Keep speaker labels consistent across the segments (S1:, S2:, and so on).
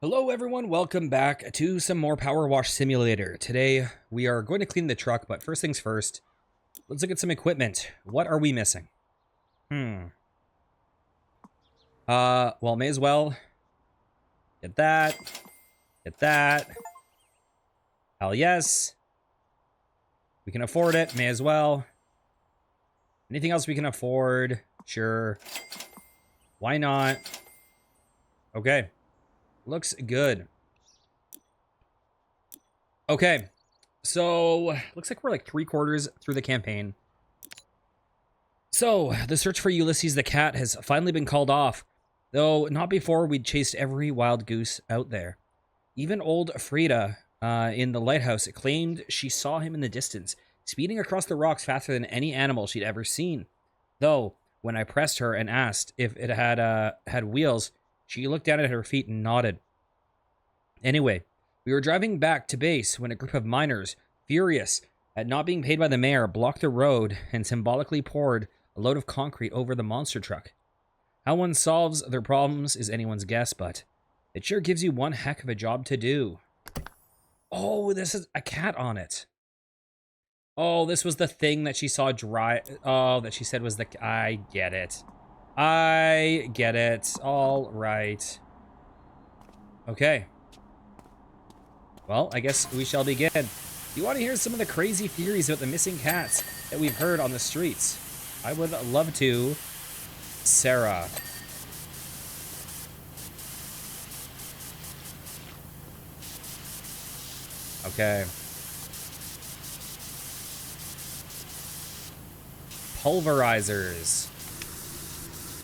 S1: Hello everyone, welcome back to some more PowerWash Simulator. Today we are going to clean the truck, but first things first, let's look at some equipment. What are we missing? Well, may as well get that, get that. Hell yes. We can afford it, may as well. Anything else we can afford? Sure. Why not? Okay. Looks good. Okay. So, looks like we're like 3/4 through the campaign. So, the search for Ulysses the cat has finally been called off, though not before we'd chased every wild goose out there. Even old Frida in the lighthouse claimed she saw him in the distance, speeding across the rocks faster than any animal she'd ever seen. Though, when I pressed her and asked if it had wheels, she looked down at her feet and nodded. Anyway, we were driving back to base when a group of miners, furious at not being paid by the mayor, blocked the road and symbolically poured a load of concrete over the monster truck. How one solves their problems is anyone's guess, but it sure gives you one heck of a job to do. Oh, this is a cat on it. Oh, this was the thing that she saw dry. Oh, that she said was the... I get it. I get it. All right. Okay. Well, I guess we shall begin. You want to hear some of the crazy theories about the missing cats that we've heard on the streets? I would love to. Sarah. Okay. Pulverizers.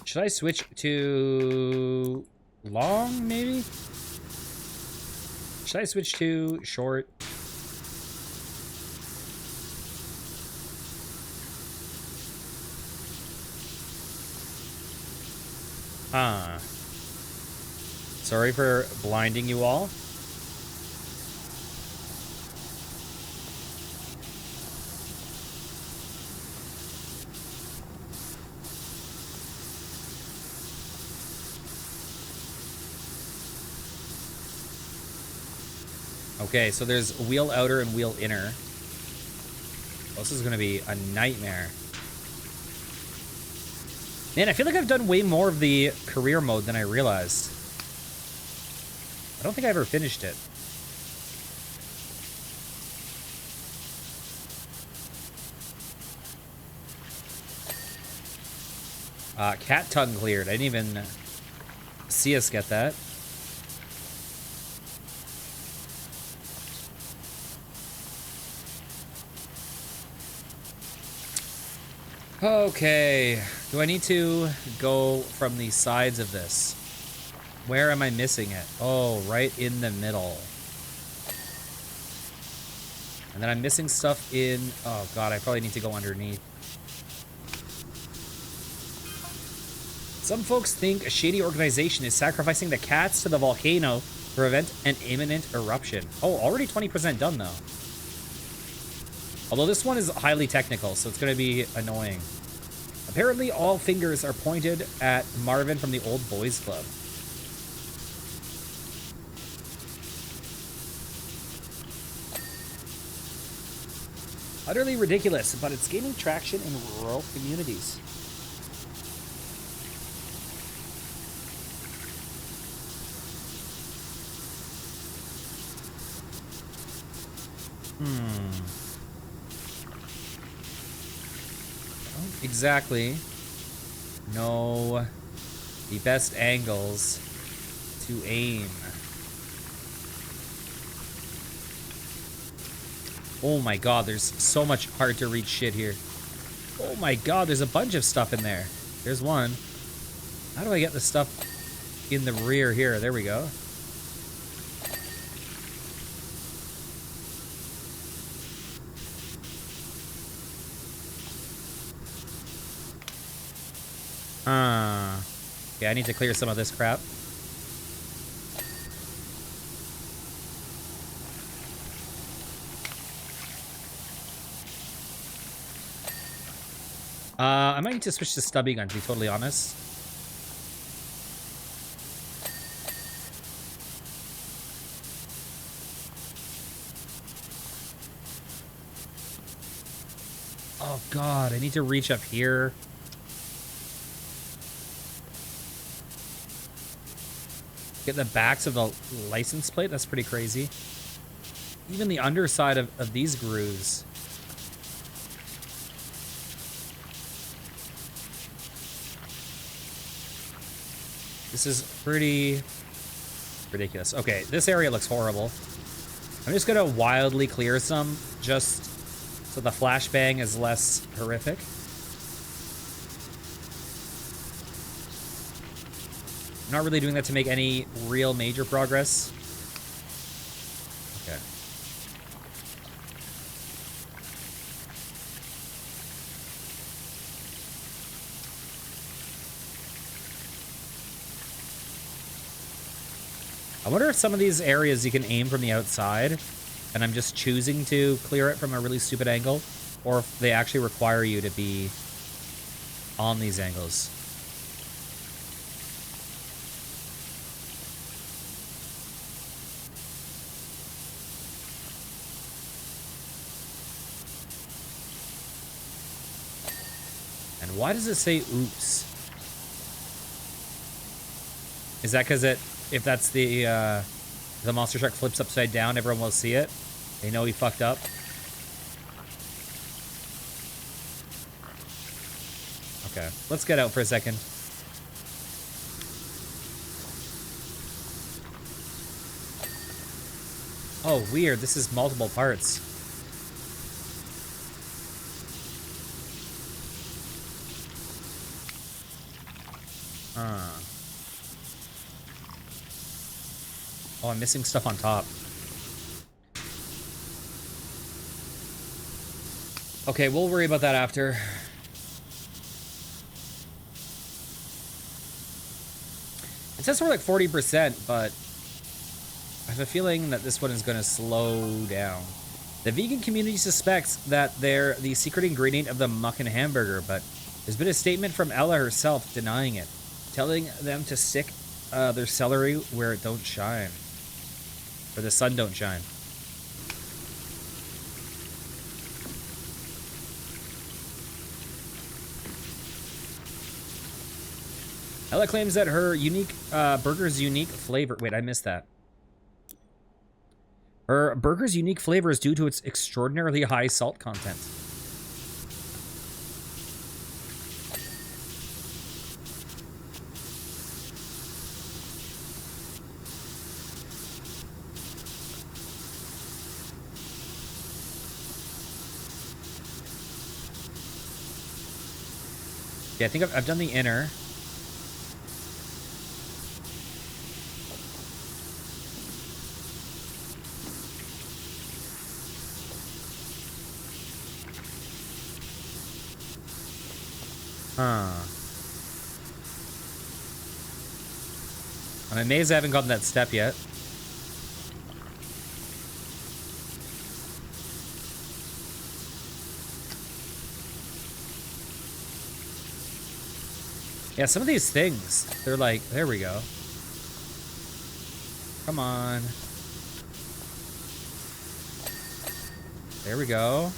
S1: Should I switch to long, maybe? Should I switch to short? Sorry for blinding you all. Okay, so there's wheel outer and wheel inner. Oh, this is going to be a nightmare. Man, I feel like I've done way more of the career mode than I realized. I don't think I ever finished it. Cat tongue cleared. I didn't even see us get that. Okay. Do I need to go from the sides of this? Where am I missing it? Oh, right in the middle. And then I'm missing stuff in... Oh, God, I probably need to go underneath. Some folks think a shady organization is sacrificing the cats to the volcano to prevent an imminent eruption. Oh, already 20% done, though. Although this one is highly technical, so it's going to be annoying. Apparently, all fingers are pointed at Marvin from the Old Boys Club. Utterly ridiculous, but it's gaining traction in rural communities. Exactly know the best angles to aim. Oh my God, there's so much hard to reach shit here. Oh my God, there's a bunch of stuff in there. There's one. How do I get the stuff in the rear here? There we go. Okay, I need to clear some of this crap. I might need to switch to stubby gun, to be totally honest. Oh god, I need to reach up here. Get the backs of the license plate? That's pretty crazy. Even the underside of these grooves. This is pretty ridiculous. Okay, this area looks horrible. I'm just gonna wildly clear some, just so the flashbang is less horrific. I'm not really doing that to make any real major progress. Okay. I wonder if some of these areas you can aim from the outside, and I'm just choosing to clear it from a really stupid angle, or if they actually require you to be on these angles. And why does it say oops? Is that because if that's the monster truck flips upside down, everyone will see it? They know he fucked up? Okay, let's get out for a second. Oh, weird. This is multiple parts. Oh, I'm missing stuff on top. Okay, we'll worry about that after. It says we're like 40%, but I have a feeling that this one is going to slow down. The vegan community suspects that they're the secret ingredient of the muckin' hamburger, but there's been a statement from Ella herself denying it, telling them to stick their celery where it don't shine. Where the sun don't shine. Ella claims that her unique burger's unique flavor... Wait, I missed that. Her burger's unique flavor is due to its extraordinarily high salt content. Yeah, I think I've done the inner. Huh. I'm amazed I haven't gotten that step yet. Yeah, some of these things, they're like, there we go. Come on. There we go.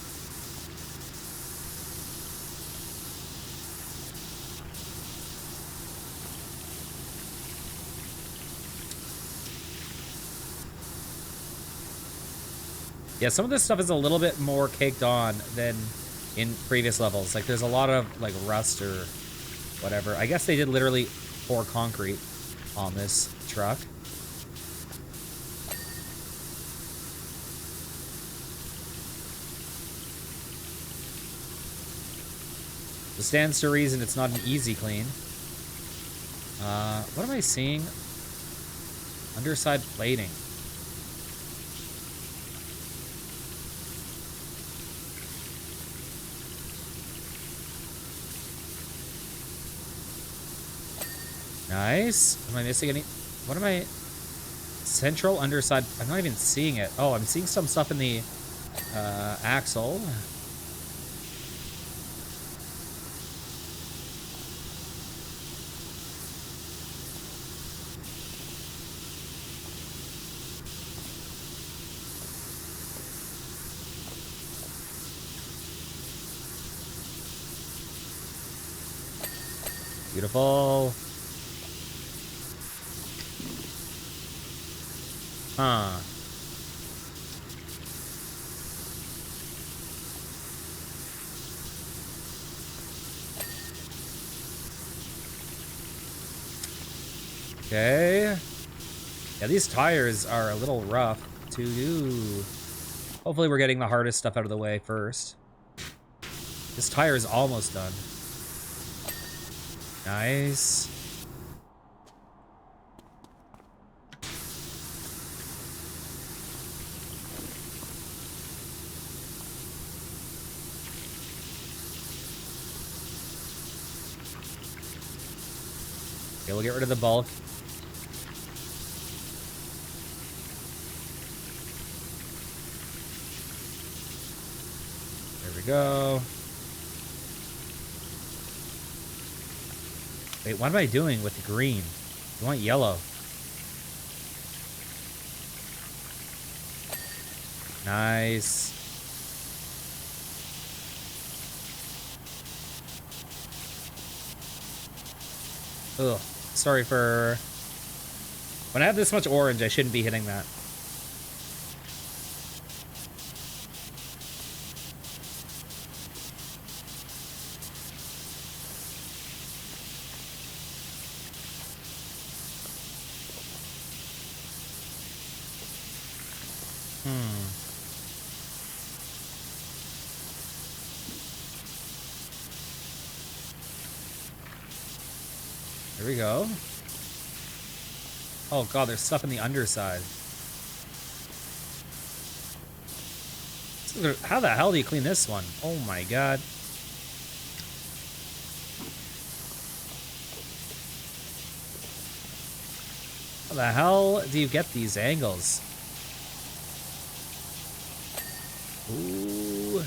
S1: Yeah, some of this stuff is a little bit more caked on than in previous levels. Like, there's a lot of, like, rust or whatever. I guess they did literally pour concrete on this truck. It stands to reason it's not an easy clean. What am I seeing? Underside plating. Nice. Am I missing any? What am I? Central underside. I'm not even seeing it. Oh, I'm seeing some stuff in the axle. Beautiful. Huh. Okay. Yeah, these tires are a little rough to do. Hopefully we're getting the hardest stuff out of the way first. This tire is almost done. Nice. Okay, we'll get rid of the bulk. There we go. Wait, what am I doing with the green? I want yellow. Nice. Ugh. Sorry for... When I have this much orange, I shouldn't be hitting that. There we go. Oh god, there's stuff in the underside. How the hell do you clean this one? Oh my god. How the hell do you get these angles? Ooh.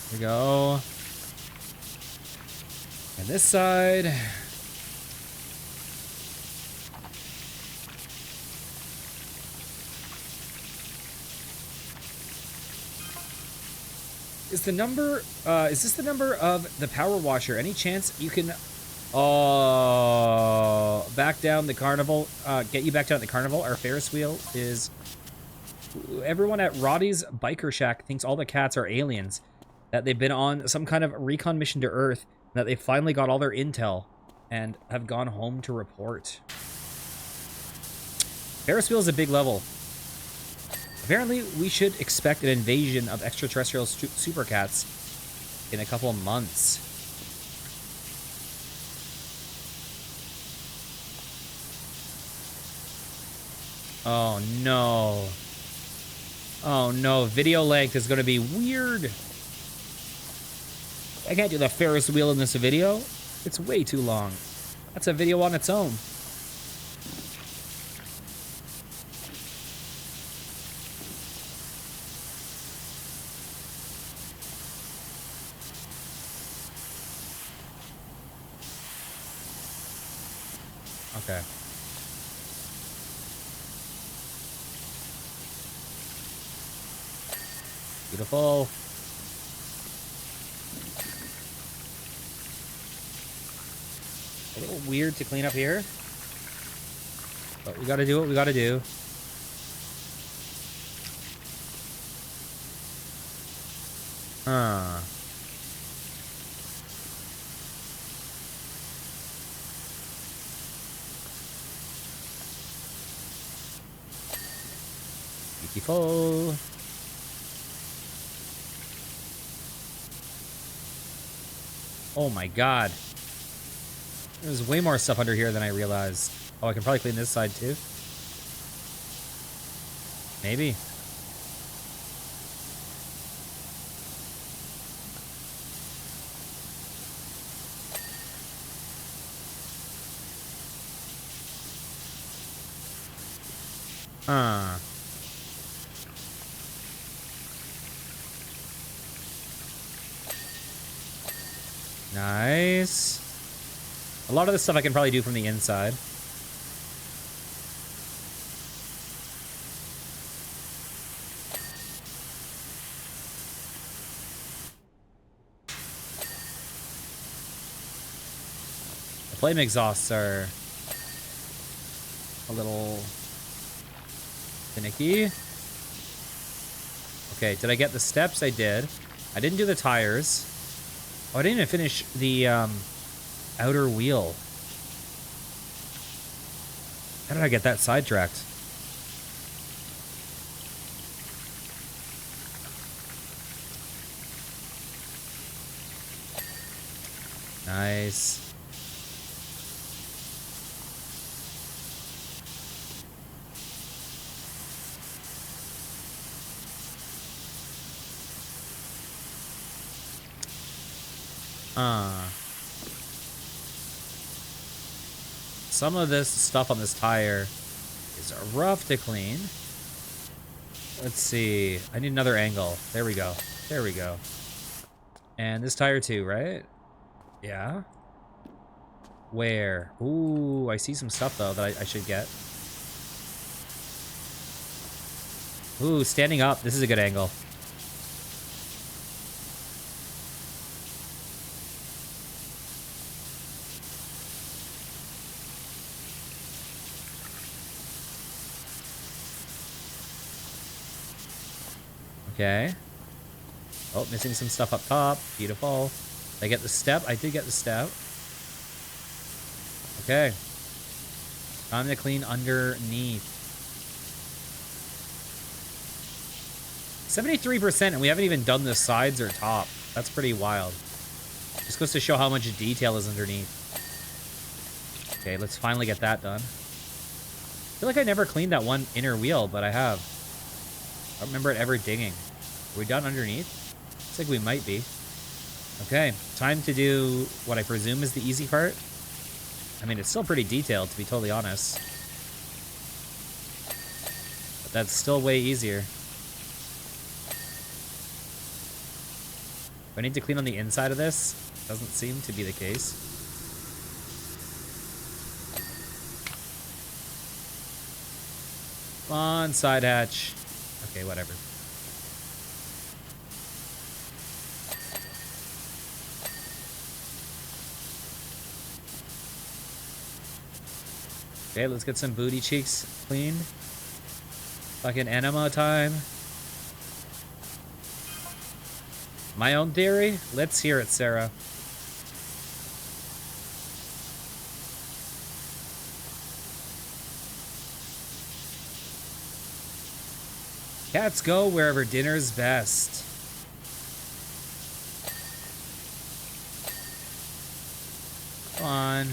S1: There we go. And this side. Is this the number of the power washer? Any chance you can, back down the carnival, get you back down the carnival? Our Ferris wheel is, everyone at Roddy's Biker Shack thinks all the cats are aliens, that they've been on some kind of recon mission to Earth, and that they finally got all their intel and have gone home to report. Ferris wheel is a big level. Apparently, we should expect an invasion of extraterrestrial super cats in a couple of months. Oh no. Oh no, video length is going to be weird. I can't do the Ferris wheel in this video. It's way too long. That's a video on its own. Okay. Beautiful. A little weird to clean up here, but we gotta do what we gotta do. Huh. Beautiful. Oh my god. There's way more stuff under here than I realized. Oh, I can probably clean this side too. Maybe. Huh. Nice. A lot of this stuff I can probably do from the inside. The flame exhausts are a little finicky. Okay, did I get the steps? I did. I didn't do the tires. Oh, I didn't even finish the outer wheel. How did I get that sidetracked? Nice. Some of this stuff on this tire is rough to clean. Let's see. I need another angle. There we go. There we go. And this tire too, right? Yeah. Where? Ooh, I see some stuff though that I should get. Ooh, standing up. This is a good angle. Okay. Oh, missing some stuff up top. Beautiful. Did I get the step? I did get the step. Okay. Time to clean underneath. 73%, and we haven't even done the sides or top. That's pretty wild. Just goes to show how much detail is underneath. Okay, let's finally get that done. I feel like I never cleaned that one inner wheel, but I have. I don't remember it ever dinging. Are we done underneath? Looks like we might be. Okay, time to do what I presume is the easy part. I mean, it's still pretty detailed, to be totally honest. But that's still way easier. Do I need to clean on the inside of this? Doesn't seem to be the case. Come on, side hatch. Okay, whatever. Okay, let's get some booty cheeks cleaned. Fucking enema time. My own theory? Let's hear it, Sarah. Cats go wherever dinner's best. Come on.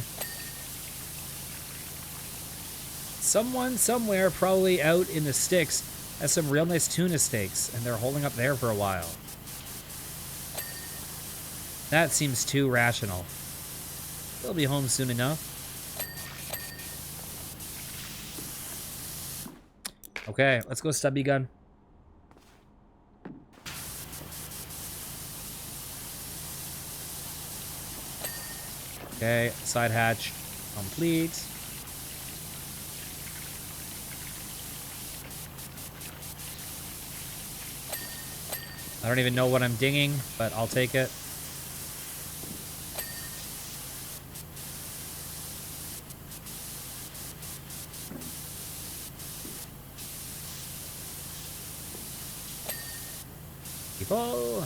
S1: Someone somewhere, probably out in the sticks, has some real nice tuna steaks, and they're holding up there for a while. That seems too rational. They'll be home soon enough. Okay, let's go stubby gun. Okay, side hatch complete. I don't even know what I'm dinging, but I'll take it. People.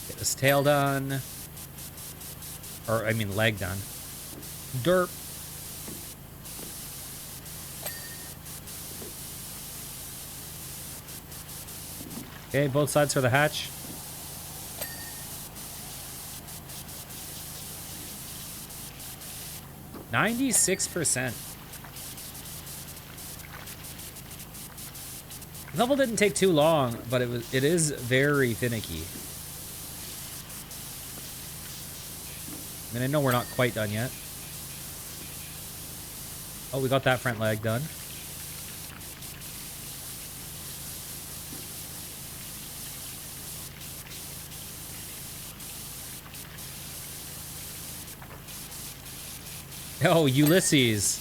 S1: Get this tail done. Or, I mean, leg done. Derp. Okay, both sides for the hatch. %96. The level didn't take too long, but it is very finicky. I mean, I know we're not quite done yet. Oh, we got that front leg done. Oh, Ulysses.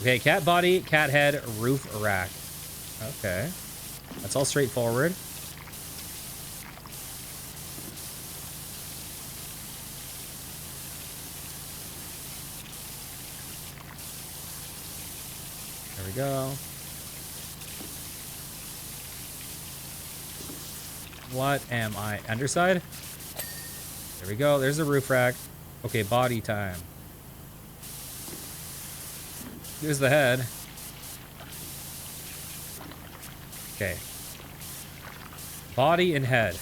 S1: Okay, cat body, cat head, roof rack. Okay. That's all straightforward. There we go. What am I? Underside? There we go. There's the roof rack. Okay, body time. Here's the head. Okay. Body and head.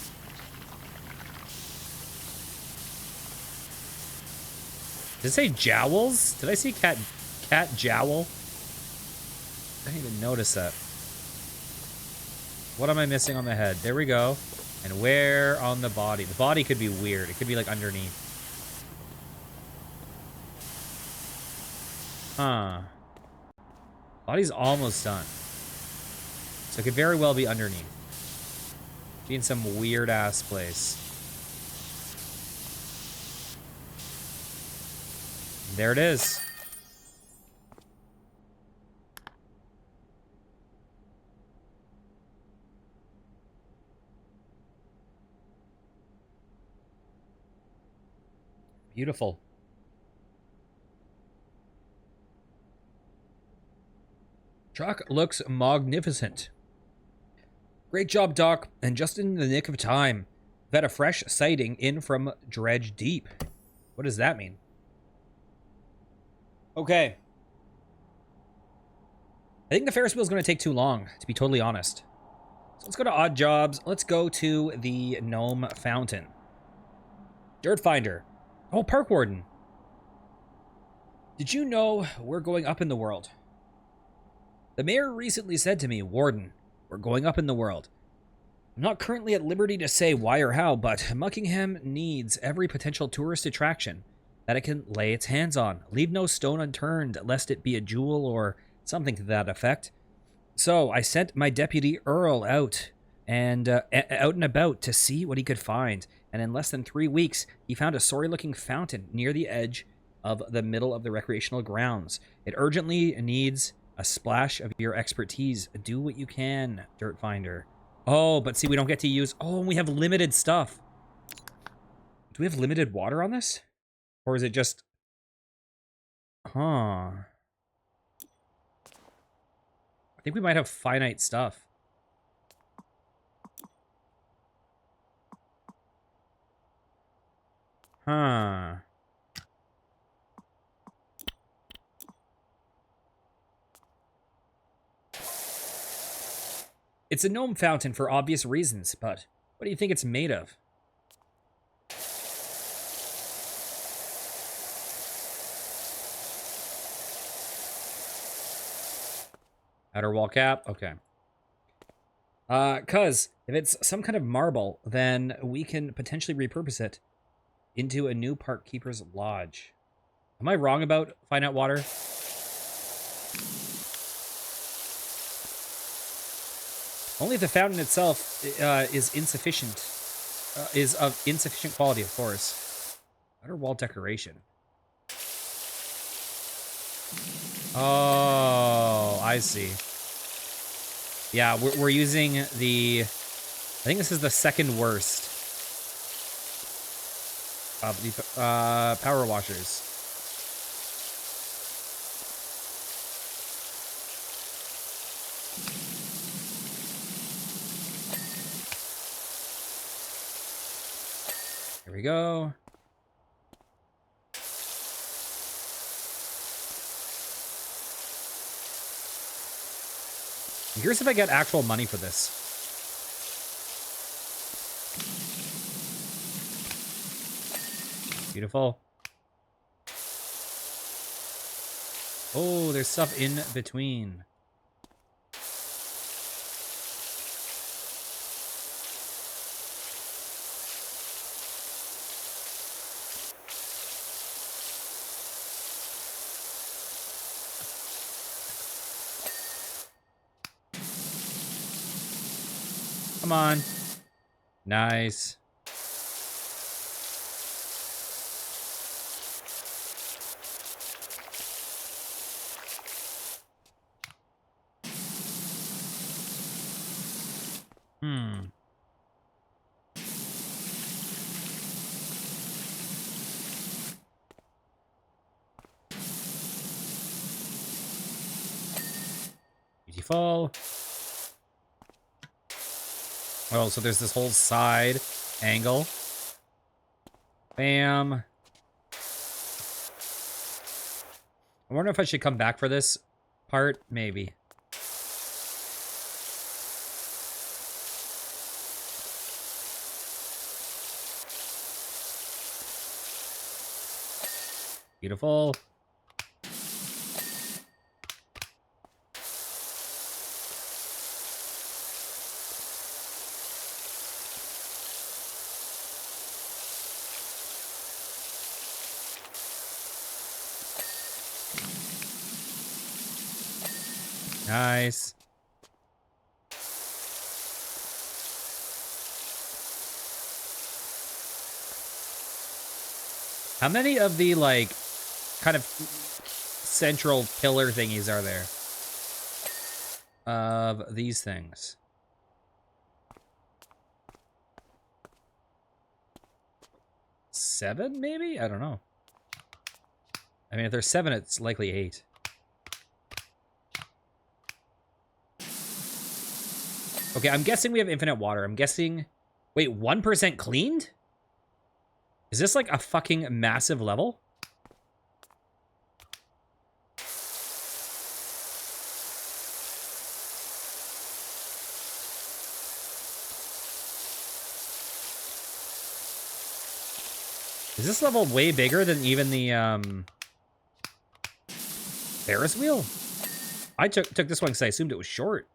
S1: Did it say jowls? Did I see cat jowl? I didn't even notice that. What am I missing on the head? There we go. And where on the body? The body could be weird. It could be like underneath. Huh. Body's almost done. So it could very well be underneath. Be in some weird ass place. There it is. Beautiful. Truck looks magnificent. Great job, Doc, and just in the nick of time. We've had a fresh sighting in from Dredge Deep. What does that mean? Okay. I think the Ferris wheel is going to take too long, to be totally honest. So let's go to odd jobs. Let's go to the gnome fountain. Dirt finder. Oh, park warden. Did you know we're going up in the world? The mayor recently said to me, Warden, we're going up in the world. I'm not currently at liberty to say why or how, but Muckingham needs every potential tourist attraction that it can lay its hands on. Leave no stone unturned, lest it be a jewel or something to that effect. So I sent my deputy Earl out and about to see what he could find. And in less than 3 weeks, he found a sorry-looking fountain near the edge of the middle of the recreational grounds. It urgently needs a splash of your expertise. Do what you can, Dirt Finder. Oh, but see, we don't get to use... Oh, we have limited stuff. Do we have limited water on this? Or is it just... Huh. I think we might have finite stuff. Huh. It's a gnome fountain for obvious reasons, but what do you think it's made of? Outer wall cap? Okay. Cause if it's some kind of marble, then we can potentially repurpose it into a new park keeper's lodge. Am I wrong about finite water? Only if the fountain itself is insufficient, is of insufficient quality, of course. Outer wall decoration. Oh, I see. Yeah, we're using the... I think this is the second worst of the power washers. Here we go. I'm curious if I get actual money for this. Beautiful. Oh, there's stuff in between. Come on. Nice. Hmm. Beautiful. Oh, so there's this whole side angle. Bam. I wonder if I should come back for this part. Maybe. Beautiful. Nice. How many of the, like, kind of central pillar thingies are there? Of these things. 7, maybe? I don't know. I mean, if there's 7, it's likely 8. Okay, I'm guessing we have infinite water. I'm guessing... Wait, 1% cleaned? Is this like a fucking massive level? Is this level way bigger than even the, Ferris wheel? I took this one because I assumed it was short.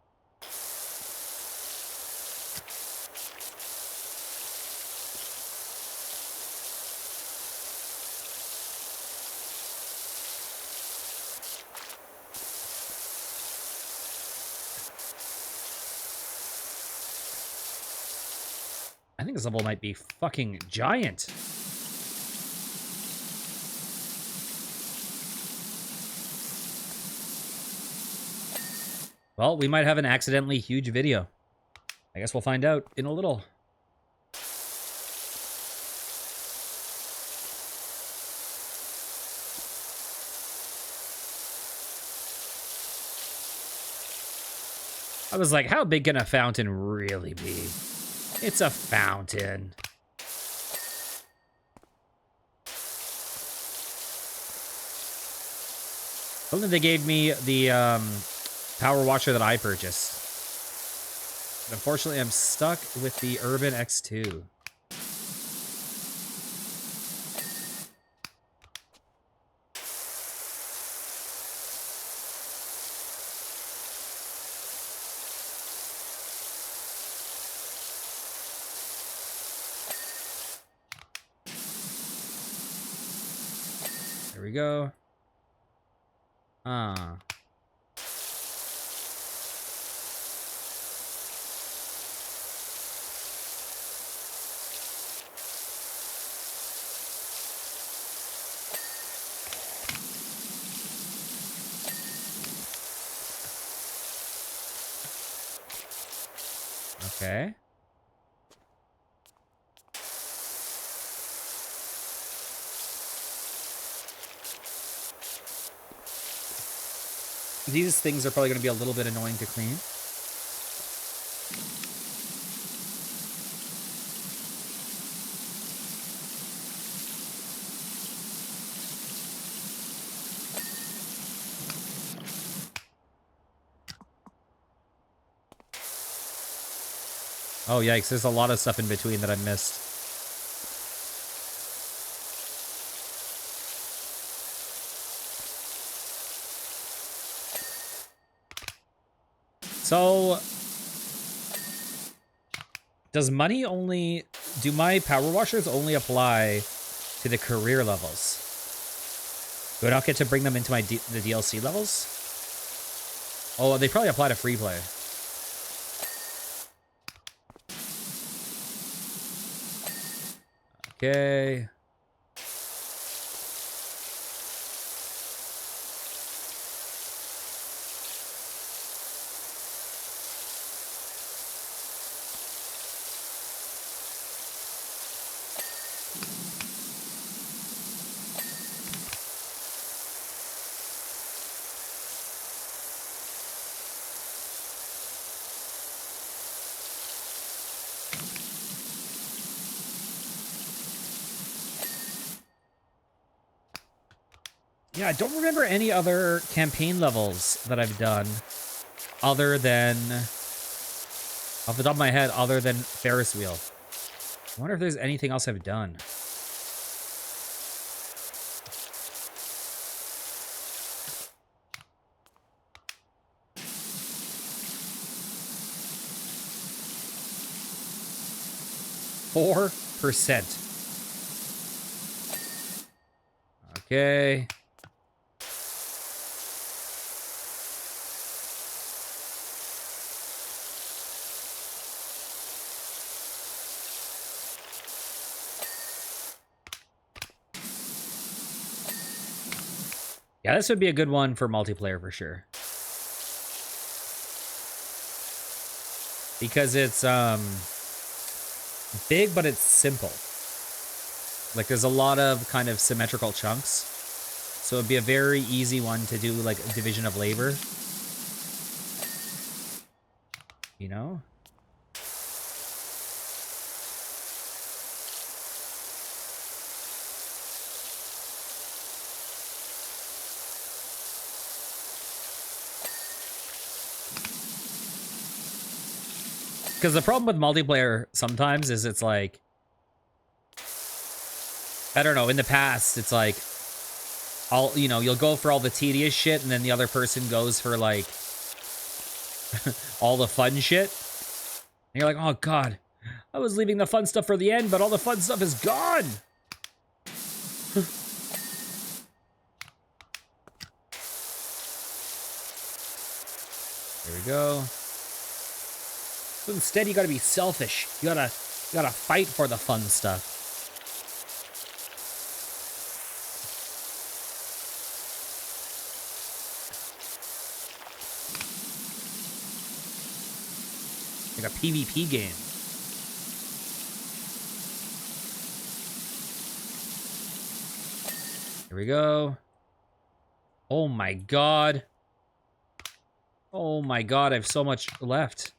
S1: I think this level might be fucking giant. Well, we might have an accidentally huge video. I guess we'll find out in a little. I was like, how big can a fountain really be? It's a fountain. Only they gave me the power washer that I purchased. But unfortunately, I'm stuck with the Urban X2. There we go. Okay. These things are probably going to be a little bit annoying to clean. Oh, yikes. There's a lot of stuff in between that I missed. So, does money only... Do my power washers only apply to the career levels? Do I not get to bring them into my the DLC levels? Oh, they probably apply to free play. Okay. Yeah, I don't remember any other campaign levels that I've done other than, off the top of my head, other than Ferris wheel. I wonder if there's anything else I've done. %. Okay. Yeah, this would be a good one for multiplayer for sure. Because it's big, but it's simple. Like there's a lot of kind of symmetrical chunks. So it'd be a very easy one to do like a division of labor. You know? Because the problem with multiplayer sometimes is it's like, I don't know, in the past, it's like, you'll go for all the tedious shit, and then the other person goes for like all the fun shit. And you're like, oh god, I was leaving the fun stuff for the end, but all the fun stuff is gone. There we go. So instead, you gotta be selfish. You gotta fight for the fun stuff. Like a PvP game. Here we go. Oh my god. Oh my god, I have so much left.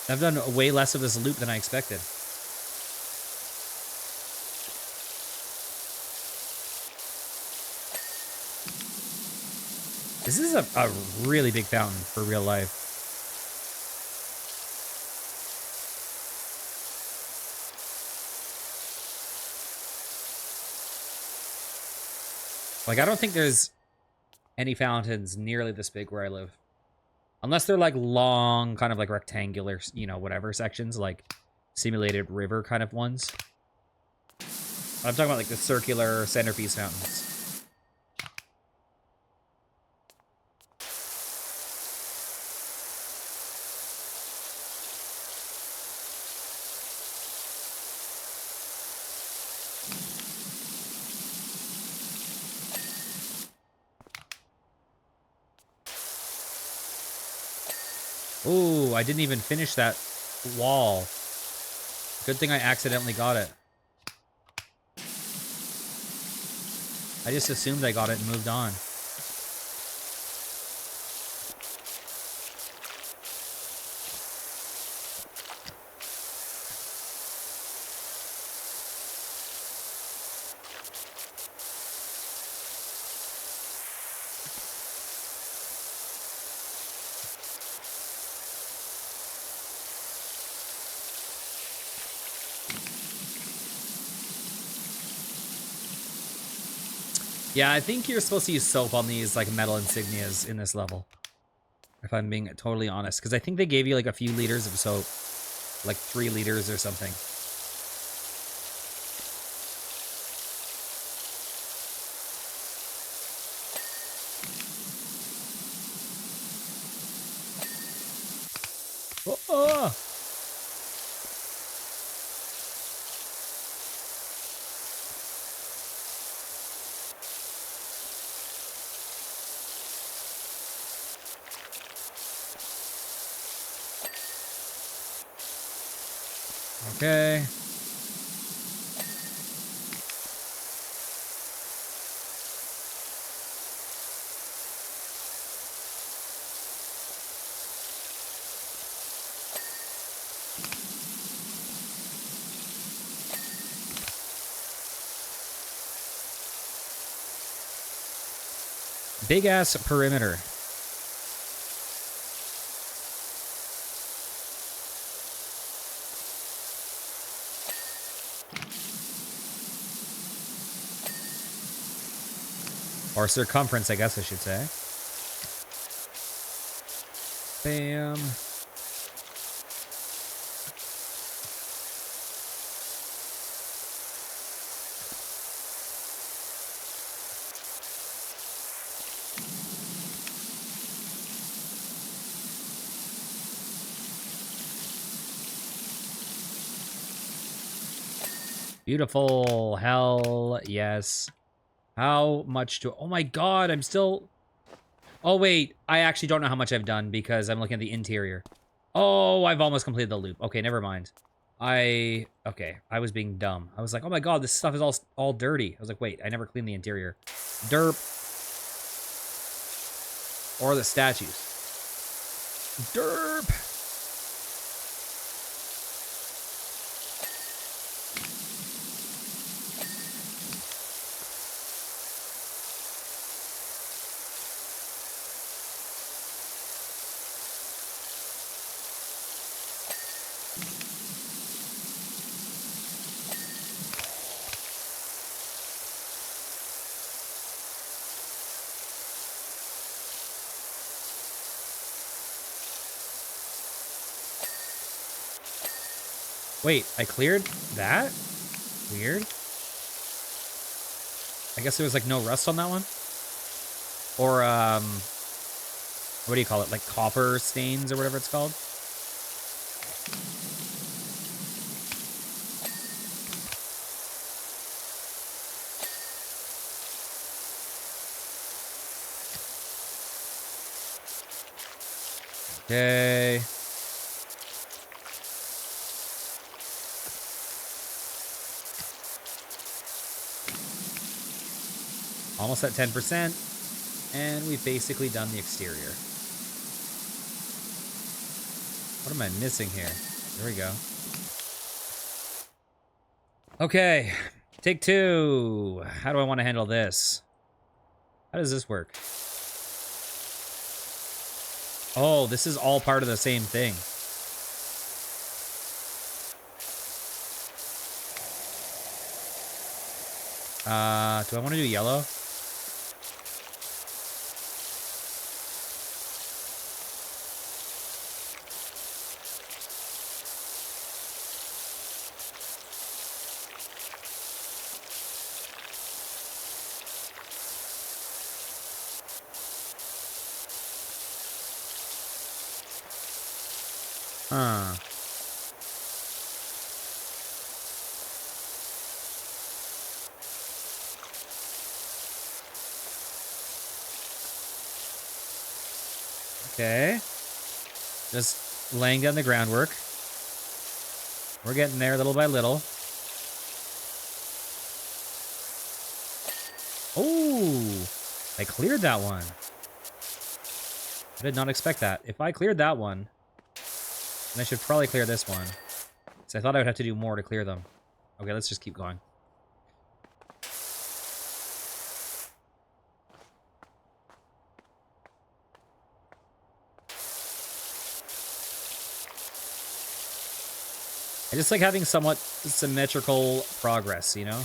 S1: I've done way less of this loop than I expected. This is a really big fountain for real life. Like, I don't think there's any fountains nearly this big where I live. Unless they're, like, long, kind of, like, rectangular, whatever sections, like simulated river kind of ones. I'm talking about, like, the circular centerpiece fountains. Ooh, I didn't even finish that wall. Good thing I accidentally got it. I just assumed I got it and moved on. Yeah, I think you're supposed to use soap on these, like, metal insignias in this level. If I'm being totally honest. Because I think they gave you, like, a few liters of soap. Like 3 liters or something. Oh! Okay. Big ass perimeter. Or circumference, I guess I should say. Bam. Beautiful. Hell yes. How much do... Oh my god, I'm still... Oh wait, I actually don't know how much I've done because I'm looking at the interior. Oh, I've almost completed the loop. Okay, never mind. Okay, I was being dumb. I was like, oh my god, this stuff is all dirty. I was like, wait, I never cleaned the interior. Derp. Or the statues. Derp. Wait, I cleared that? Weird. I guess there was like no rust on that one? Or, what do you call it? Like copper stains or whatever it's called? Okay. Almost at 10%, and we've basically done the exterior. What am I missing here? There we go. Okay, take two. How do I want to handle this? How does this work? Oh, this is all part of the same thing. Do I want to do yellow? Huh. Okay. Just laying down the groundwork. We're getting there little by little. Oh, I cleared that one. I did not expect that. If I cleared that one, then I should probably clear this one. So I thought I would have to do more to clear them. Okay, let's just keep going. I just like having somewhat symmetrical progress, you know?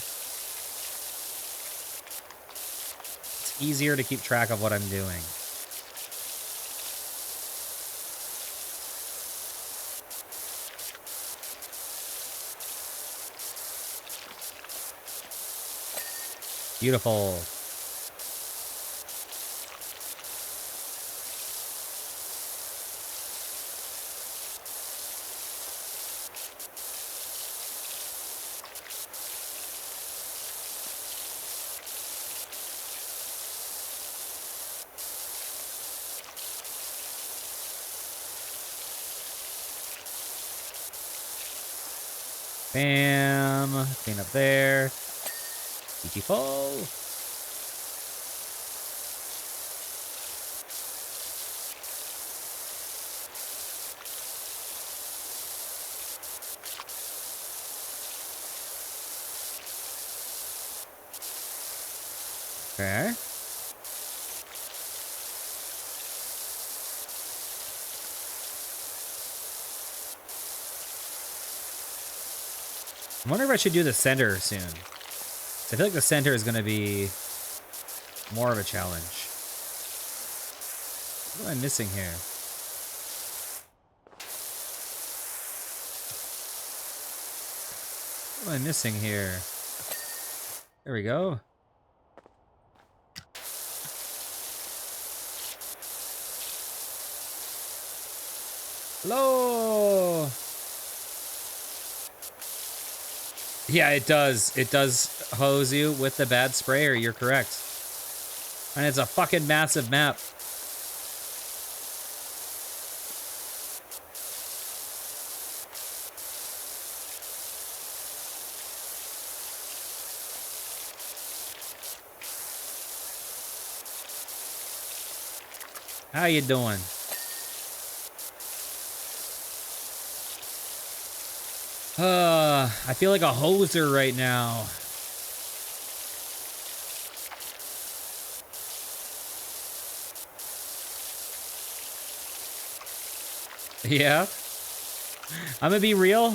S1: It's easier to keep track of what I'm doing. Beautiful. Bam. Clean up there. Beautiful. Okay. I wonder if I should do the center soon. I feel like the center is going to be more of a challenge. What am I missing here? What am I missing here? There we go. Hello! Yeah, it does. It does hose you with the bad sprayer. You're correct. And it's a fucking massive map. How you doing? I feel like a hoser right now. Yeah. I'm gonna be real.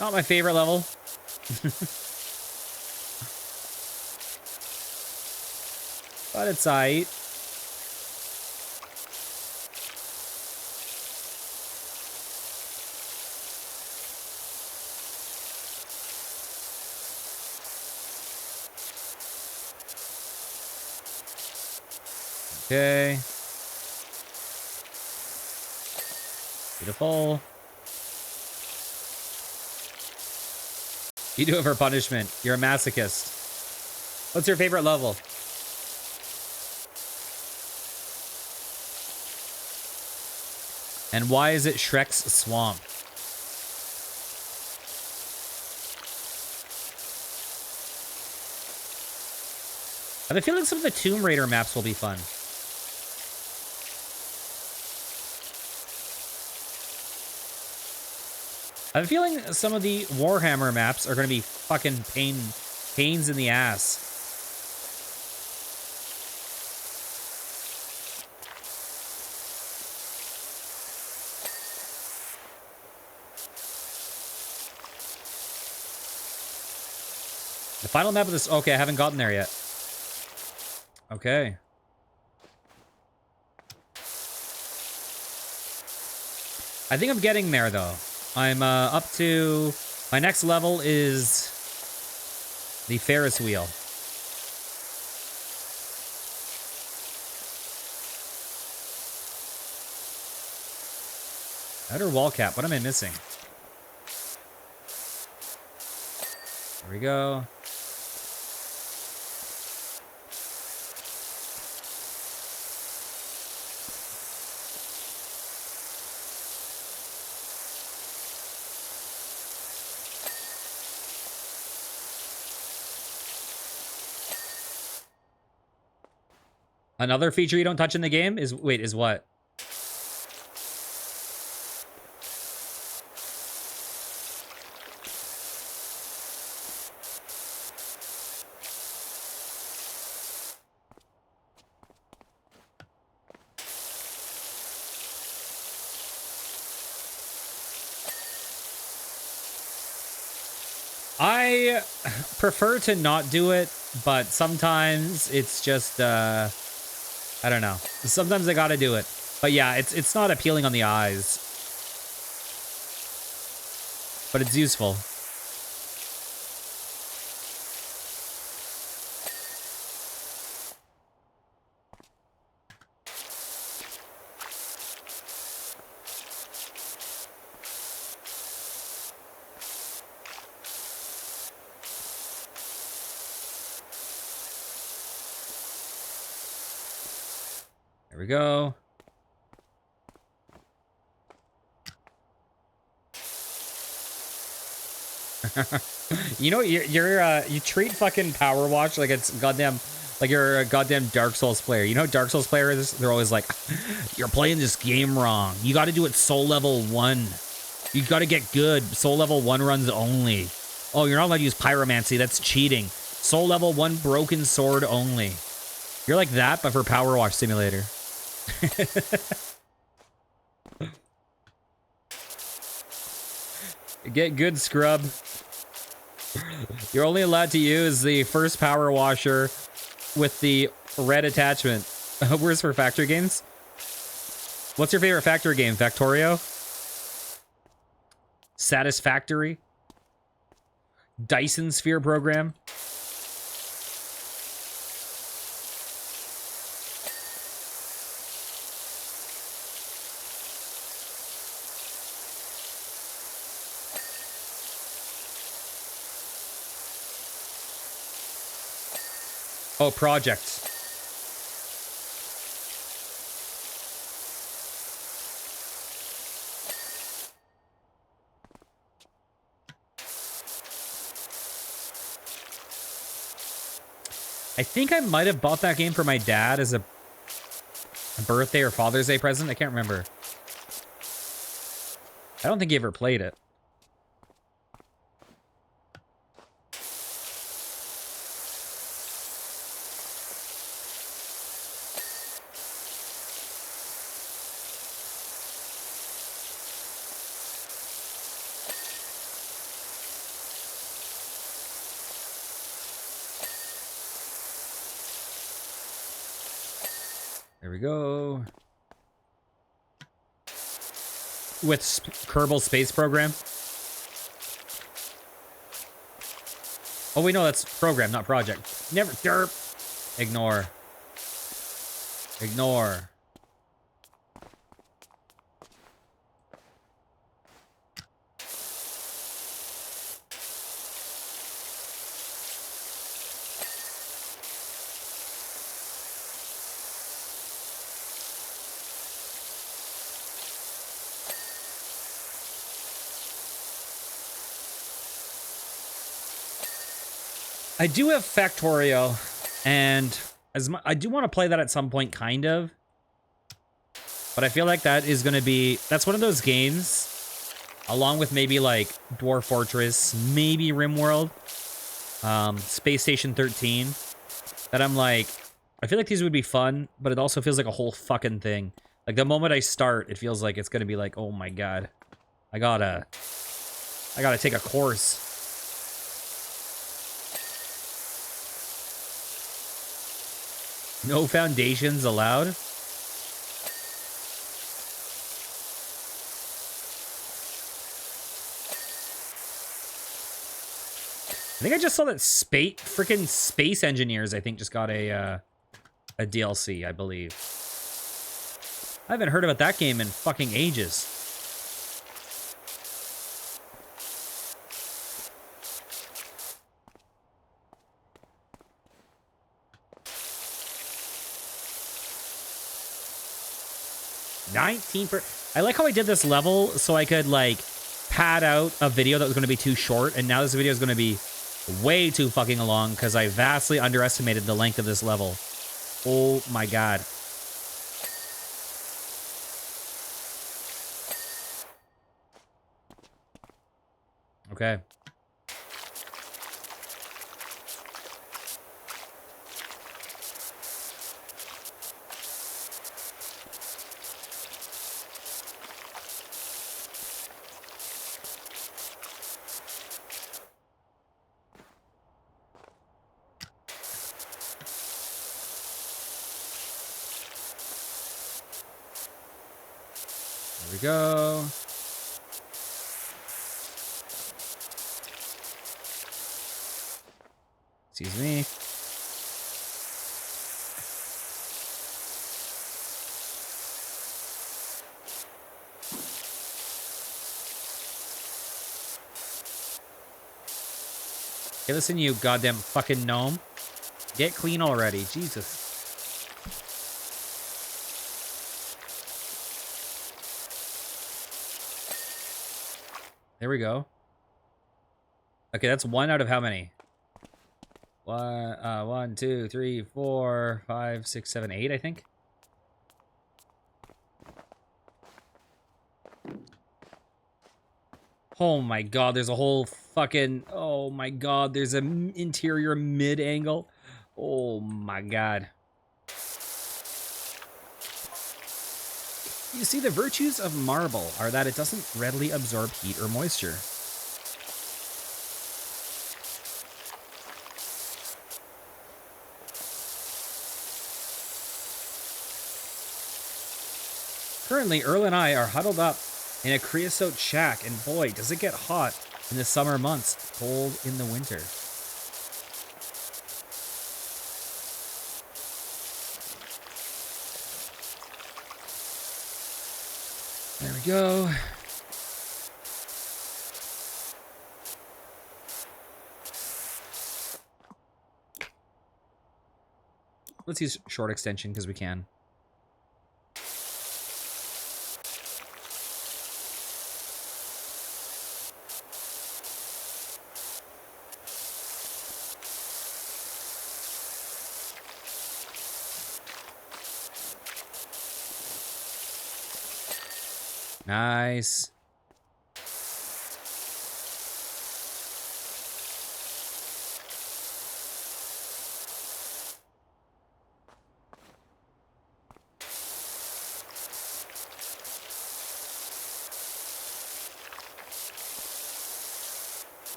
S1: Not my favorite level. But it's aight. Okay. Beautiful. You do it for punishment. You're a masochist. What's your favorite level? And why is it Shrek's Swamp? I have a feeling some of the Tomb Raider maps will be fun. I have a feeling some of the Warhammer maps are going to be fucking pains in the ass. The final map of this... Okay, I haven't gotten there yet. Okay. I think I'm getting there, though. I'm up to... My next level is the Ferris wheel. Outer wall cap. What am I missing? There we go. Another feature you don't touch in the game is... Wait, is what? I prefer to not do it, but sometimes it's just... I don't know. Sometimes I gotta do it. But yeah, it's not appealing on the eyes. But it's useful. There we go. You know, you treat fucking PowerWash like it's goddamn, like you're a goddamn Dark Souls player. You know, Dark Souls players, they're always like, you're playing this game wrong. You got to do it soul level 1. You got to get good. Soul level 1 runs only. Oh, you're not allowed to use pyromancy. That's cheating. Soul level 1 broken sword only. You're like that, but for PowerWash Simulator. Get good, scrub. You're only allowed to use the first power washer with the red attachment. Where's for factory games? What's your favorite factory game? Factorio? Satisfactory? Dyson Sphere program? Oh, projects. I think I might have bought that game for my dad as a birthday or Father's Day present. I can't remember. I don't think he ever played it. There we go. With Kerbal Space Program. Oh, wait, no, that's program, not project. Never, derp. Ignore. Ignore. I do have Factorio, and I do want to play that at some point, kind of. But I feel like that is going to be... That's one of those games, along with maybe, like, Dwarf Fortress, maybe RimWorld, Space Station 13, that I'm like... I feel like these would be fun, but it also feels like a whole fucking thing. Like, the moment I start, it feels like it's going to be like, oh my god. I gotta take a course. No foundations allowed? I think I just saw that freaking Space Engineers, I think, just got a DLC, I believe. I haven't heard about that game in fucking ages. I like how I did this level so I could, like, pad out a video that was going to be too short, and now this video is going to be way too fucking long because I vastly underestimated the length of this level. Oh my god. Okay. There we go. Excuse me. Hey, listen, you goddamn fucking gnome. Get clean already. Jesus. There we go. Okay, that's one out of how many? 1, 2, 3, 4, 5, 6, 7, 8, I think. Oh my god, there's a whole fucking... Oh my god, there's an interior mid-angle. Oh my god. You see, the virtues of marble are that it doesn't readily absorb heat or moisture. Currently, Earl and I are huddled up in a creosote shack, and boy, does it get hot in the summer months, cold in the winter. There we go. Let's use short extension because we can. Nice.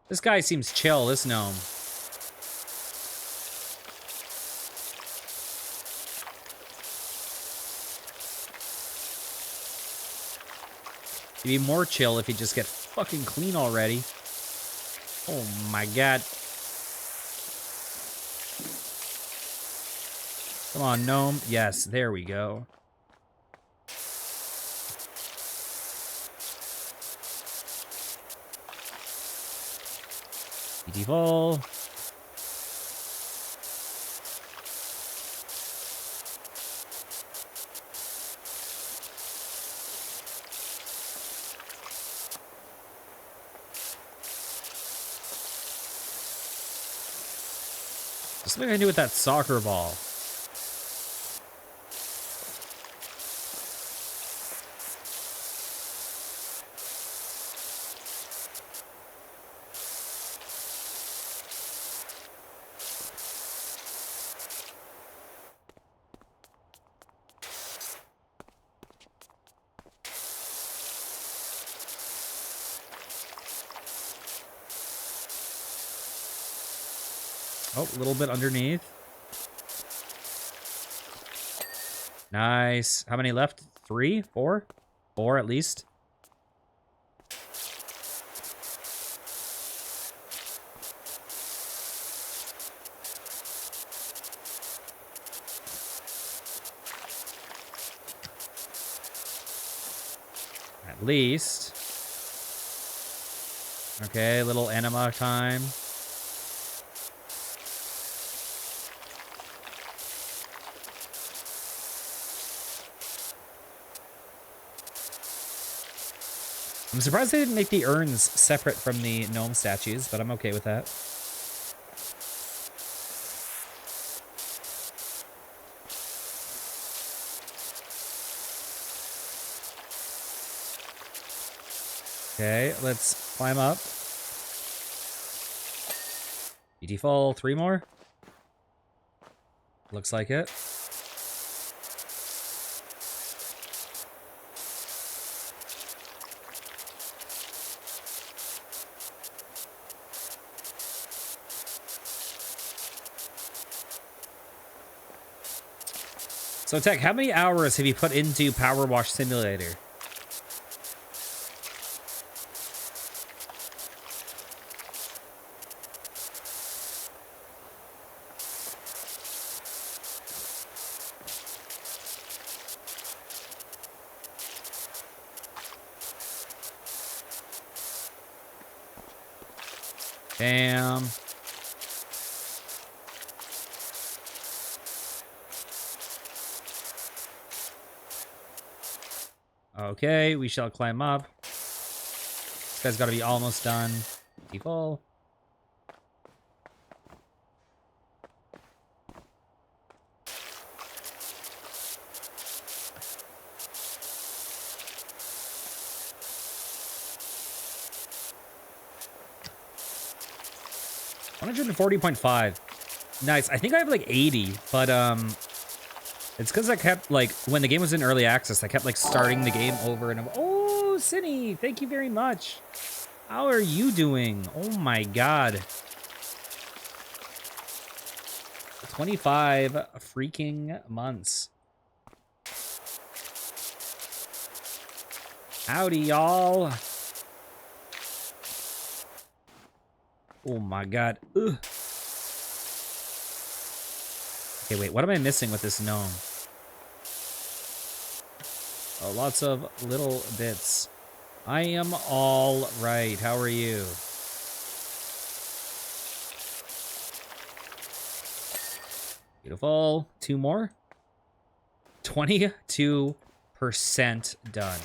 S1: This guy seems chill, this gnome. He'd be more chill if he just get fucking clean already. Oh my god. Come on, gnome. Yes, there we go. Beautiful. Just what I do with that soccer ball. Oh, a little bit underneath. Nice. How many left? 3? 4? 4 at least. At least. Okay, little enema time. I'm surprised they didn't make the urns separate from the gnome statues, but I'm okay with that. Okay, let's climb up. Beautiful. 3 more? Looks like it. So, Tech, how many hours have you put into PowerWash Simulator? Damn. Okay, we shall climb up. This guy's got to be almost done. Default. $140.5. Nice. I think I have like 80, but it's because I kept like when the game was in early access, I kept like starting the game over and over. Oh, Cindy, thank you very much. How are you doing? Oh my god. 25 freaking months. Howdy, y'all. Oh my god. Ugh. Okay, wait, what am I missing with this gnome? Oh, lots of little bits. I am all right. How are you? Beautiful. 2 more. 22% done.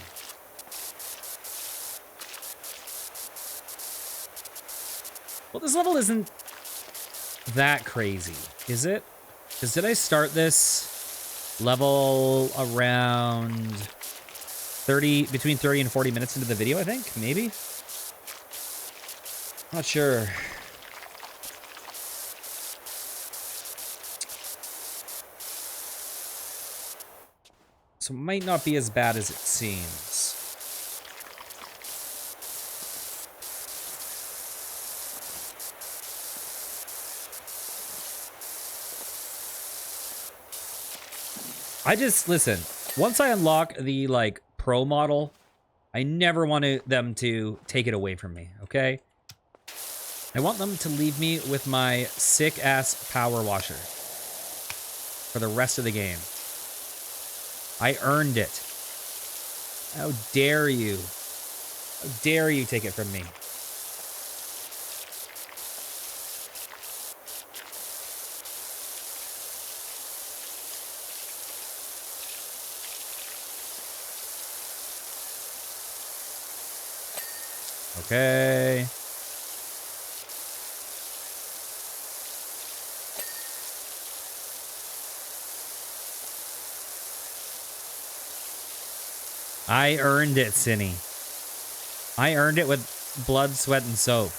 S1: Well, this level isn't that crazy, is it? Because did I start this level around between 30 and 40 minutes into the video, I think? Maybe? Not sure. So it might not be as bad as it seems. Listen, once I unlock the, like, pro model, I never want them to take it away from me, okay? I want them to leave me with my sick-ass power washer for the rest of the game. I earned it. How dare you? How dare you take it from me? Okay. I earned it, Cinny. I earned it with blood, sweat, and soap.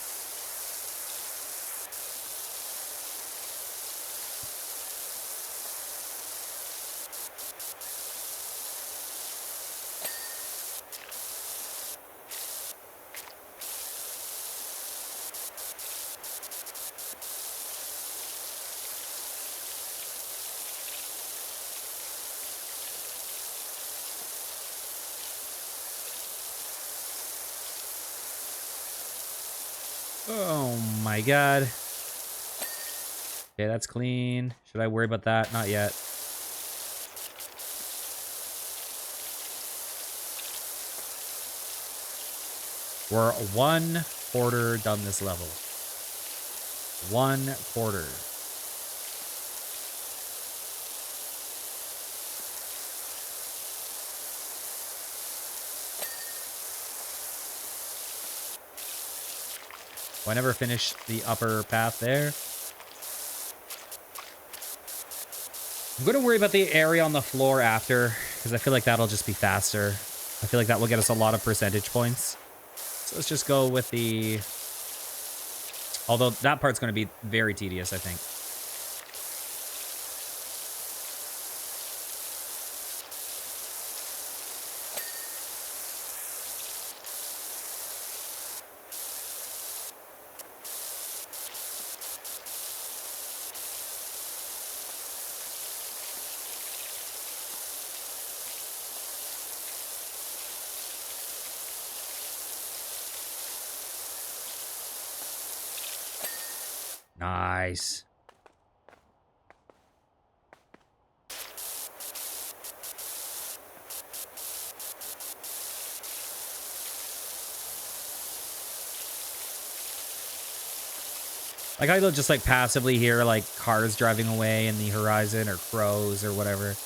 S1: Oh my god. Okay, that's clean. Should I worry about that? Not yet. We're 1/4 done this level. 1/4. Oh, I never finished the upper path there. I'm going to worry about the area on the floor after, because I feel like that'll just be faster. I feel like that will get us a lot of percentage points. So let's just go with the... Although that part's going to be very tedious, I think. Nice. Like, I just, like, passively hear, like, cars driving away in the horizon, or crows, or whatever.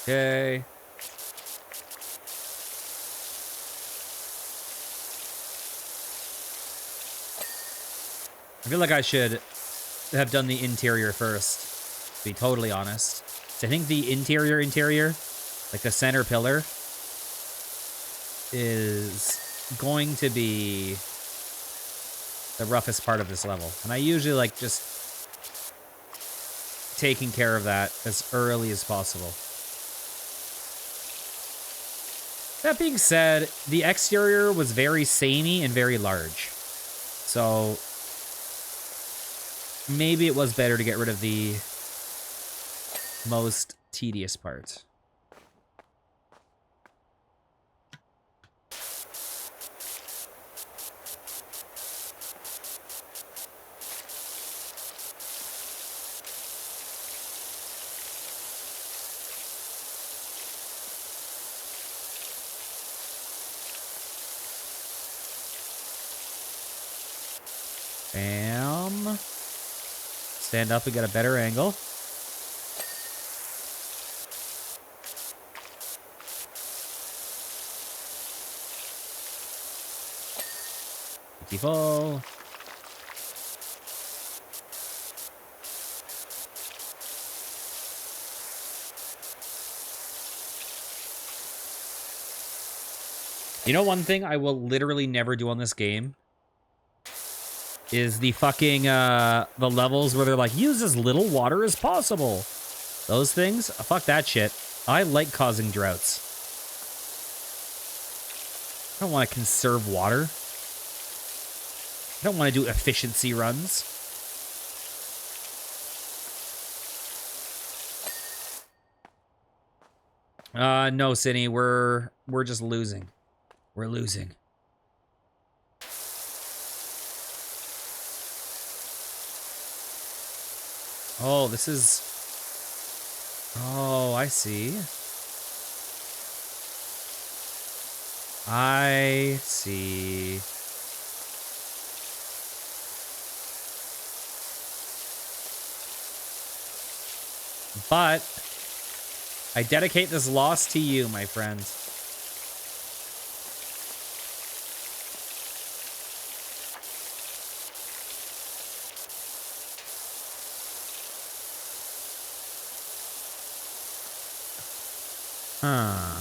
S1: Okay. I feel like I should have done the interior first, to be totally honest. So I think the interior, like the center pillar, is going to be the roughest part of this level. And I usually, like, just taking care of that as early as possible. That being said, the exterior was very samey and very large. So maybe it was better to get rid of the most tedious part. Bam. Stand up and get a better angle. Beautiful. You know one thing I will literally never do on this game? Is the fucking, the levels where they're like, use as little water as possible. Those things? Fuck that shit. I like causing droughts. I don't want to conserve water. I don't want to do efficiency runs. No, Cindy, we're just losing. We're losing. Oh, this is... Oh, I see. I see. But I dedicate this loss to you, my friends. Huh.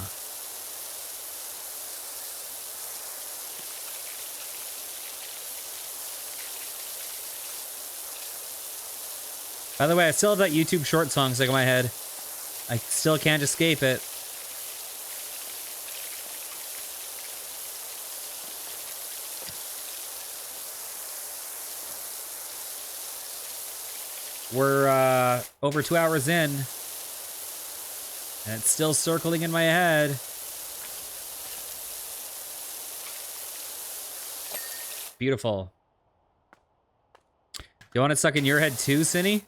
S1: By the way, I still have that YouTube short song stuck in my head. I still can't escape it. We're over 2 hours in. And it's still circling in my head. Beautiful. You want it stuck in your head too, Cindy?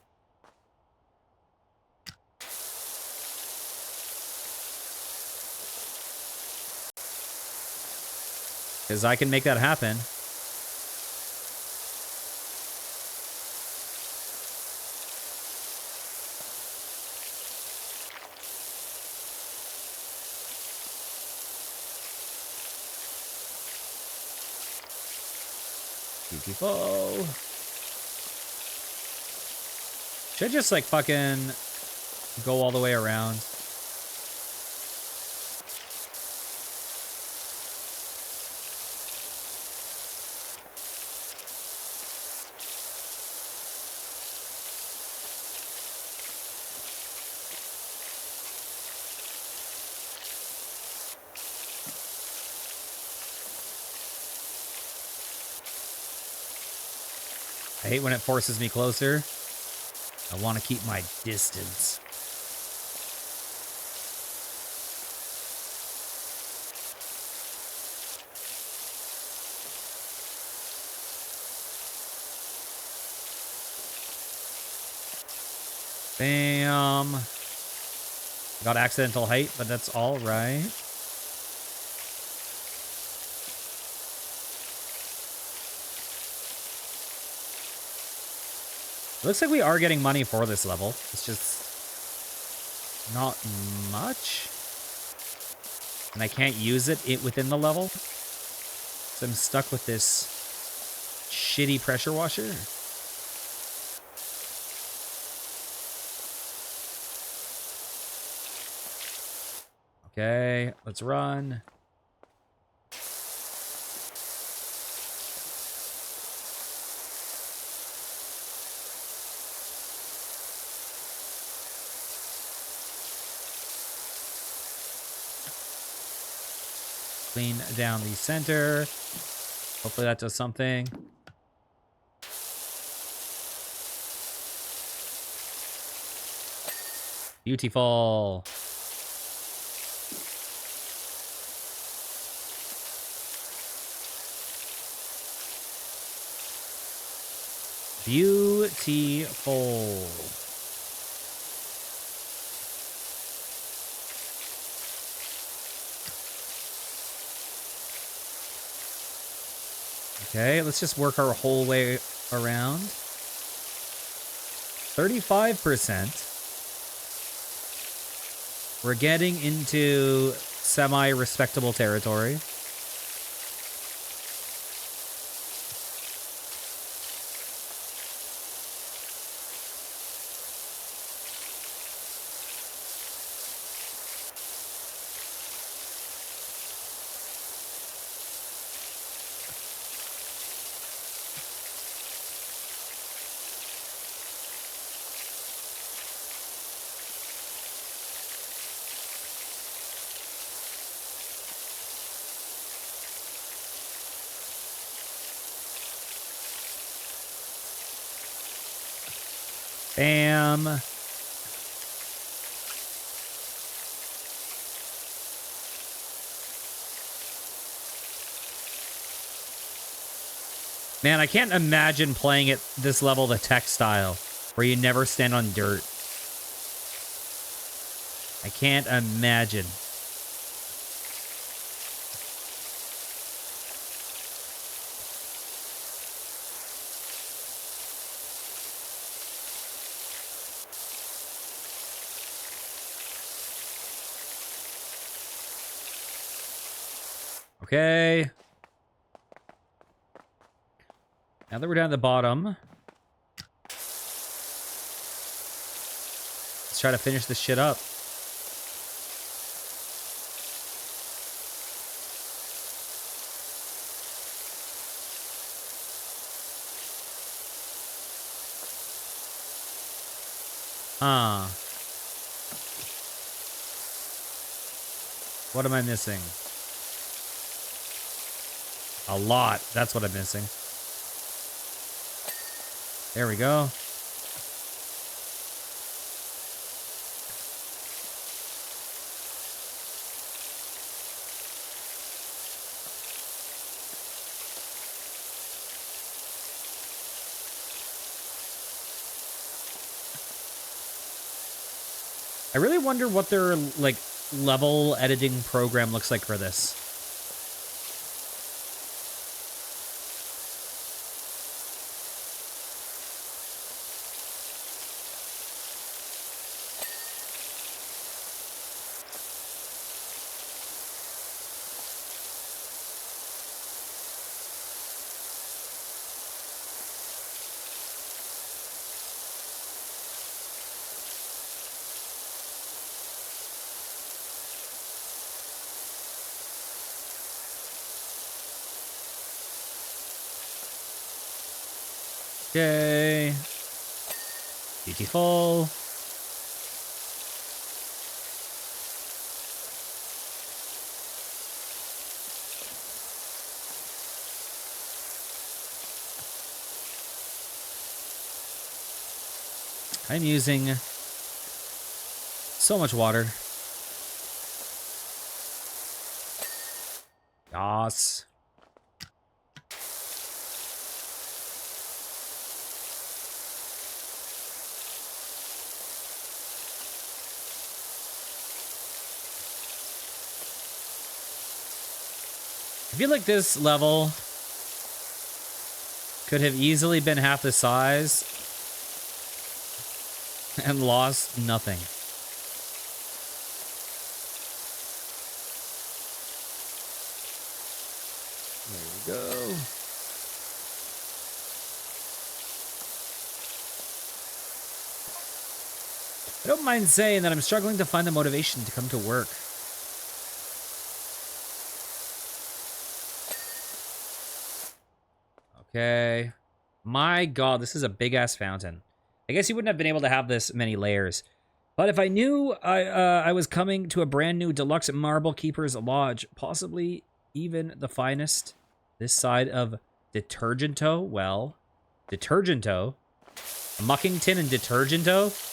S1: Because I can make that happen. Beautiful. Should I just like fucking go all the way around? I hate when it forces me closer. I want to keep my distance. Bam. Got accidental height, but that's all right. Looks like we are getting money for this level. It's just not much. And I can't use it within the level. So I'm stuck with this shitty pressure washer. Okay, let's run. Clean down the center. Hopefully that does something. Beautiful. Beautiful. Okay, let's just work our whole way around. 35%. We're getting into semi-respectable territory. Bam. Man, I can't imagine playing at this level the tech style, where you never stand on dirt. I can't imagine. Okay. Now that we're down at the bottom, let's try to finish this shit up. What am I missing? A lot. That's what I'm missing. There we go. I really wonder what their, like, level editing program looks like for this. Okay. Beautiful. I'm using so much water. Yas. I feel like this level could have easily been half the size and lost nothing. There we go. I don't mind saying that I'm struggling to find the motivation to come to work. Okay. My God, this is a big-ass fountain. I guess you wouldn't have been able to have this many layers. But if I knew I was coming to a brand new deluxe Marble Keeper's Lodge, possibly even the finest this side of Detergento. Well, Detergento, Muckington and Detergento.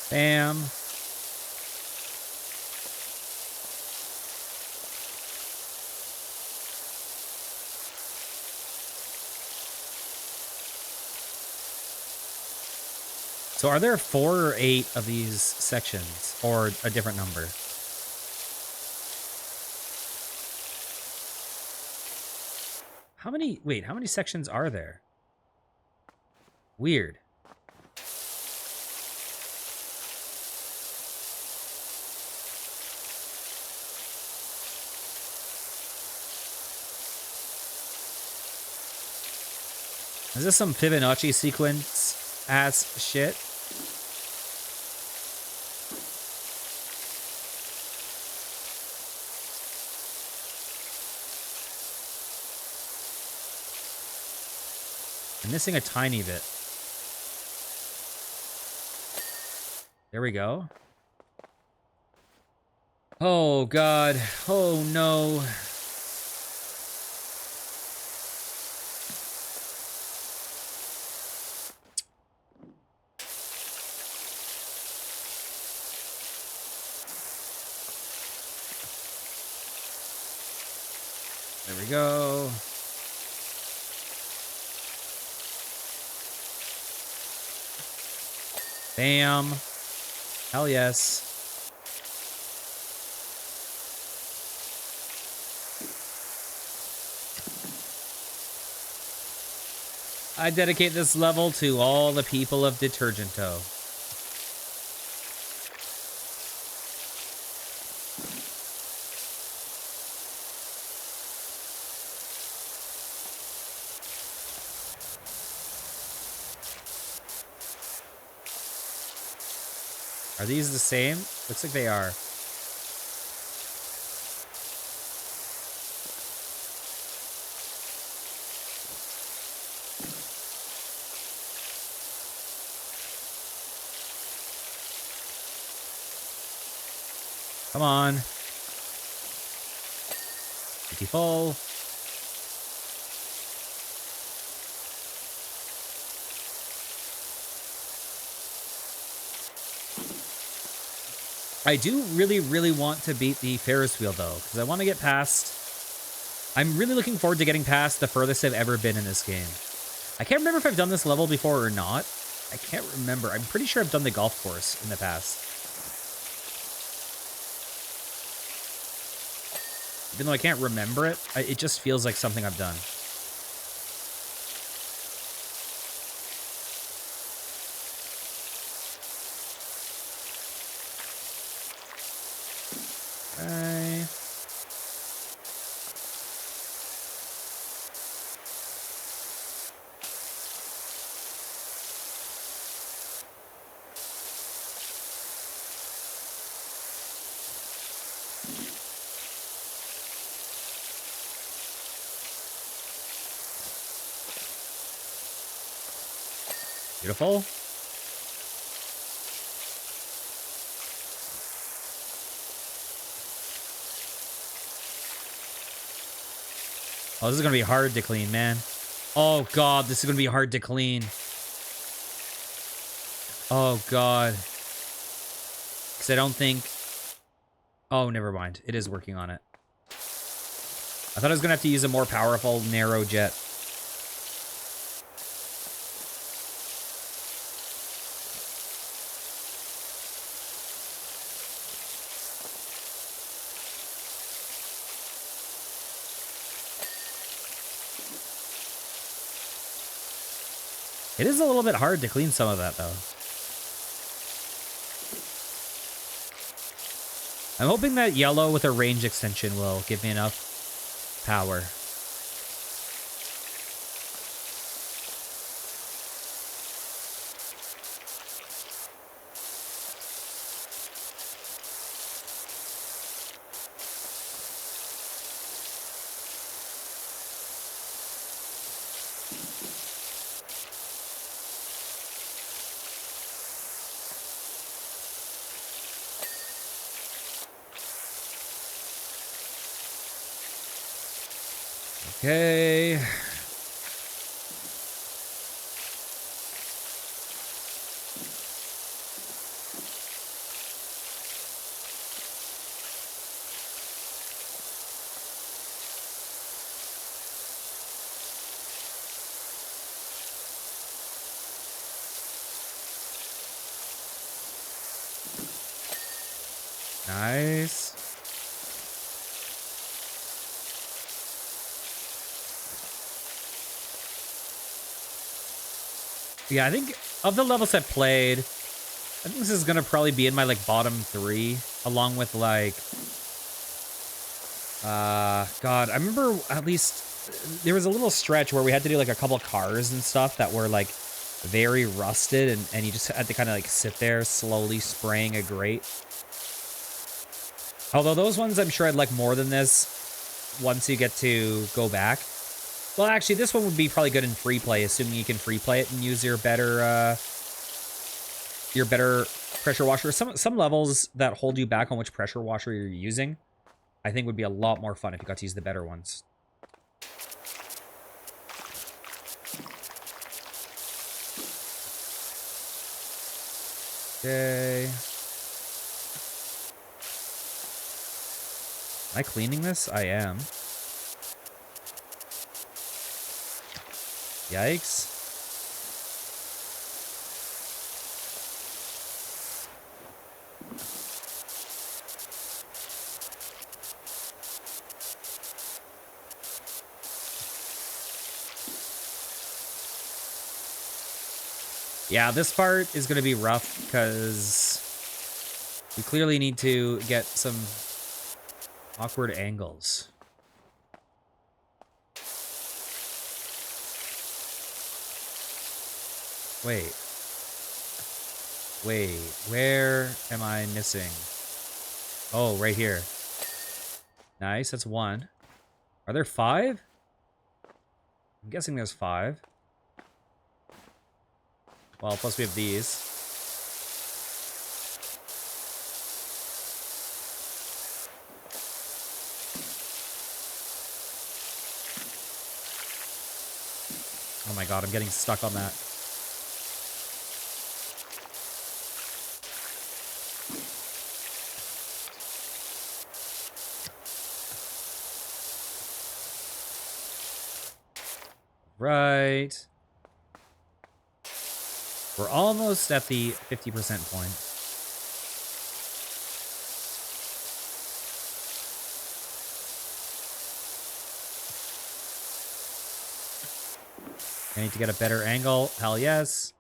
S1: Bam. So are there 4 or 8 of these sections, or a different number? How many, wait, how many sections are there? Weird. Is this some Fibonacci sequence ass shit? I'm missing a tiny bit. There we go. Oh, God. Oh, no. There we go. Bam. Hell yes. I dedicate this level to all the people of Detergento. Are these the same? Looks like they are. Come on. Empty full. I do really, really want to beat the Ferris wheel, though, because I want to get past... I'm really looking forward to getting past the furthest I've ever been in this game. I can't remember if I've done this level before or not. I can't remember. I'm pretty sure I've done the golf course in the past. Even though I can't remember it, it just feels like something I've done. Okay. Beautiful. Oh, this is going to be hard to clean, man. Oh, God, this is going to be hard to clean. Oh, God. Because I don't think... Oh, never mind. It is working on it. I thought I was going to have to use a more powerful, narrow jet. It is a little bit hard to clean some of that, though. I'm hoping that yellow with a range extension will give me enough power. Okay. Nice. Yeah, I think of the levels I've played, I think this is gonna probably be in my like bottom 3, along with like God, I remember at least there was a little stretch where we had to do like a couple cars and stuff that were like very rusted, and you just had to kind of like sit there slowly spraying a grate. Although those ones I'm sure I'd like more than this once you get to go back. Well, actually, this one would be probably good in free play, assuming you can free play it and use your better pressure washer. Some levels that hold you back on which pressure washer you're using, I think would be a lot more fun if you got to use the better ones. Okay. Am I cleaning this? I am. Yikes. Yeah, this part is going to be rough because we clearly need to get some awkward angles. Wait. Wait, where am I missing? Oh, right here. Nice, that's 1. Are there 5? I'm guessing there's 5. Well, plus we have these. Oh my god, I'm getting stuck on that. Right. We're almost at the 50% point. I need to get a better angle. Hell yes.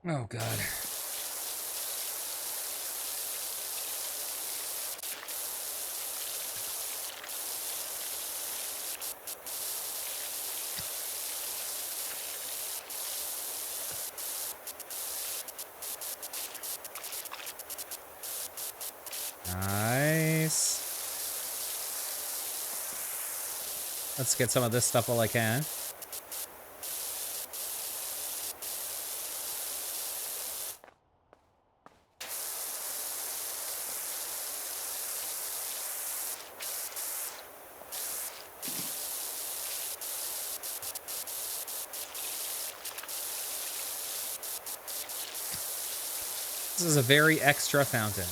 S1: Oh god. Nice. Let's get some of this stuff while I can. This is a very extra fountain.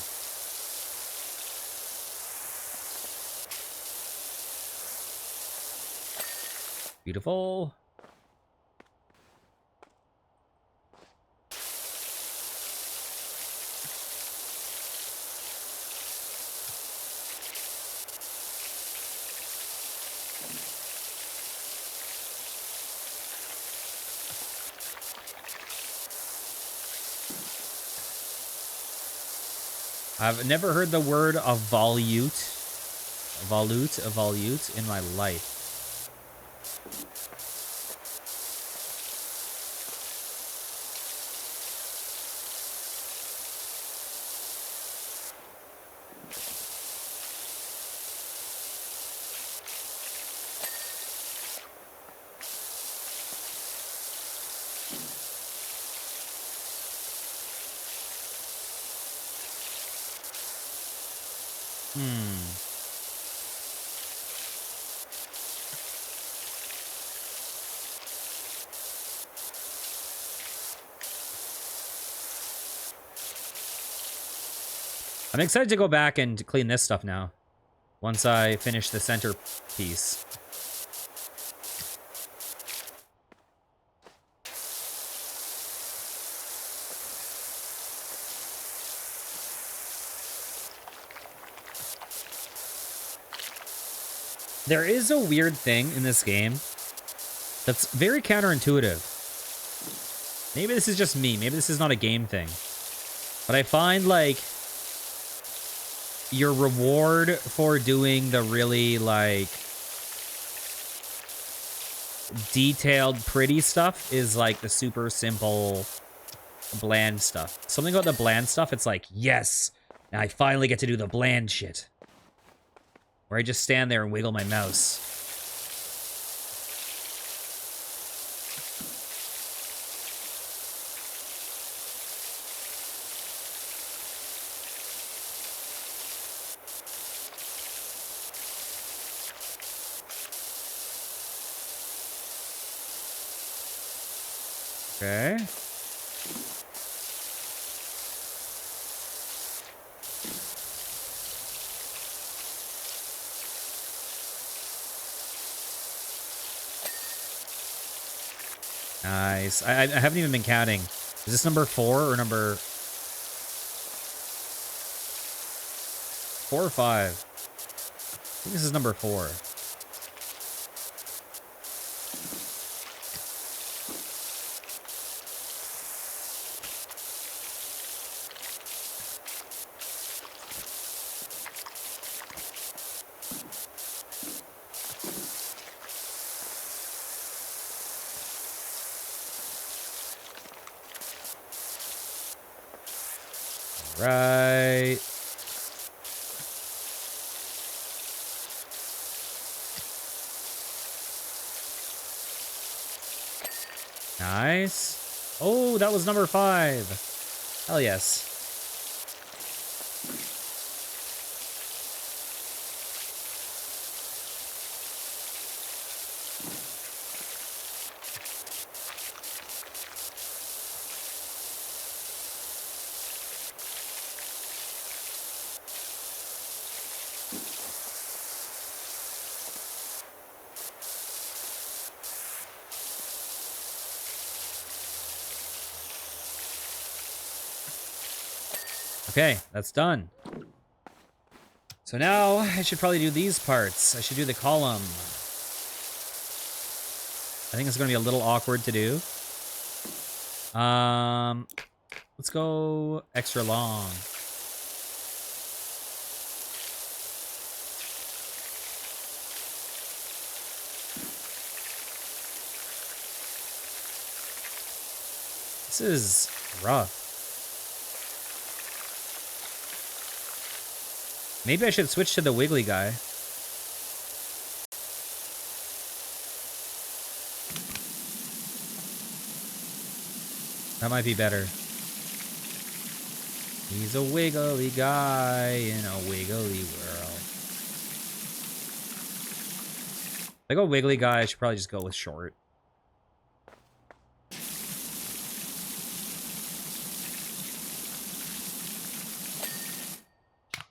S1: Beautiful. I've never heard the word a volute in my life. I'm excited to go back and clean this stuff now. Once I finish the center piece. There is a weird thing in this game that's very counterintuitive. Maybe this is just me. Maybe this is not a game thing. But I find, like, your reward for doing the really, like, detailed, pretty stuff is, like, the super simple, bland stuff. Something about the bland stuff, it's like, yes, now I finally get to do the bland shit. Where I just stand there and wiggle my mouse. Okay. Nice. I haven't even been counting. Is this number 4 or number 4 or 5? I think this is number 4. Right. Nice. Oh, that was number 5. Hell yes. Okay, that's done. So now I should probably do these parts. I should do the column. I think it's going to be a little awkward to do. Let's go extra long. This is rough. Maybe I should switch to the wiggly guy. That might be better. He's a wiggly guy in a wiggly world. If I go wiggly guy, I should probably just go with short.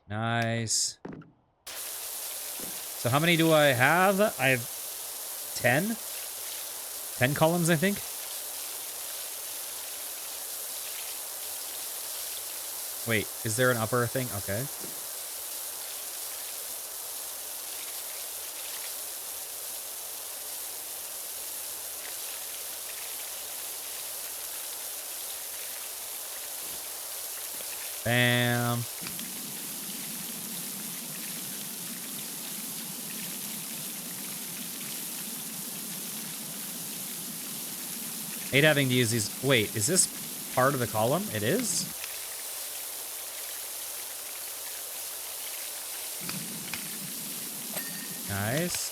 S1: Nice. So how many do I have? I have 10? 10 columns, I think. Wait, is there an upper thing? Okay. Bam. Hate having to use these. Wait, is this part of the column? It is? Nice.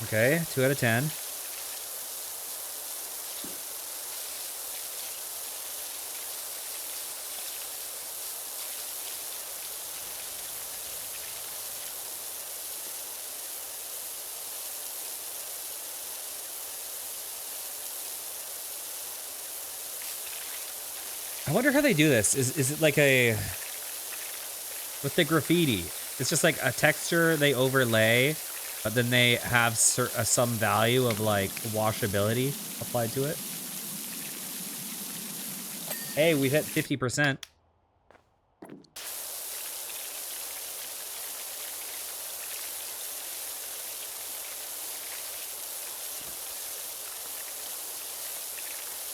S1: Okay, 2 out of 10. I wonder how they do this. Is it like a... With the graffiti, it's just like a texture they overlay, but then they have some value of like washability applied to it. Hey, we've hit 50%.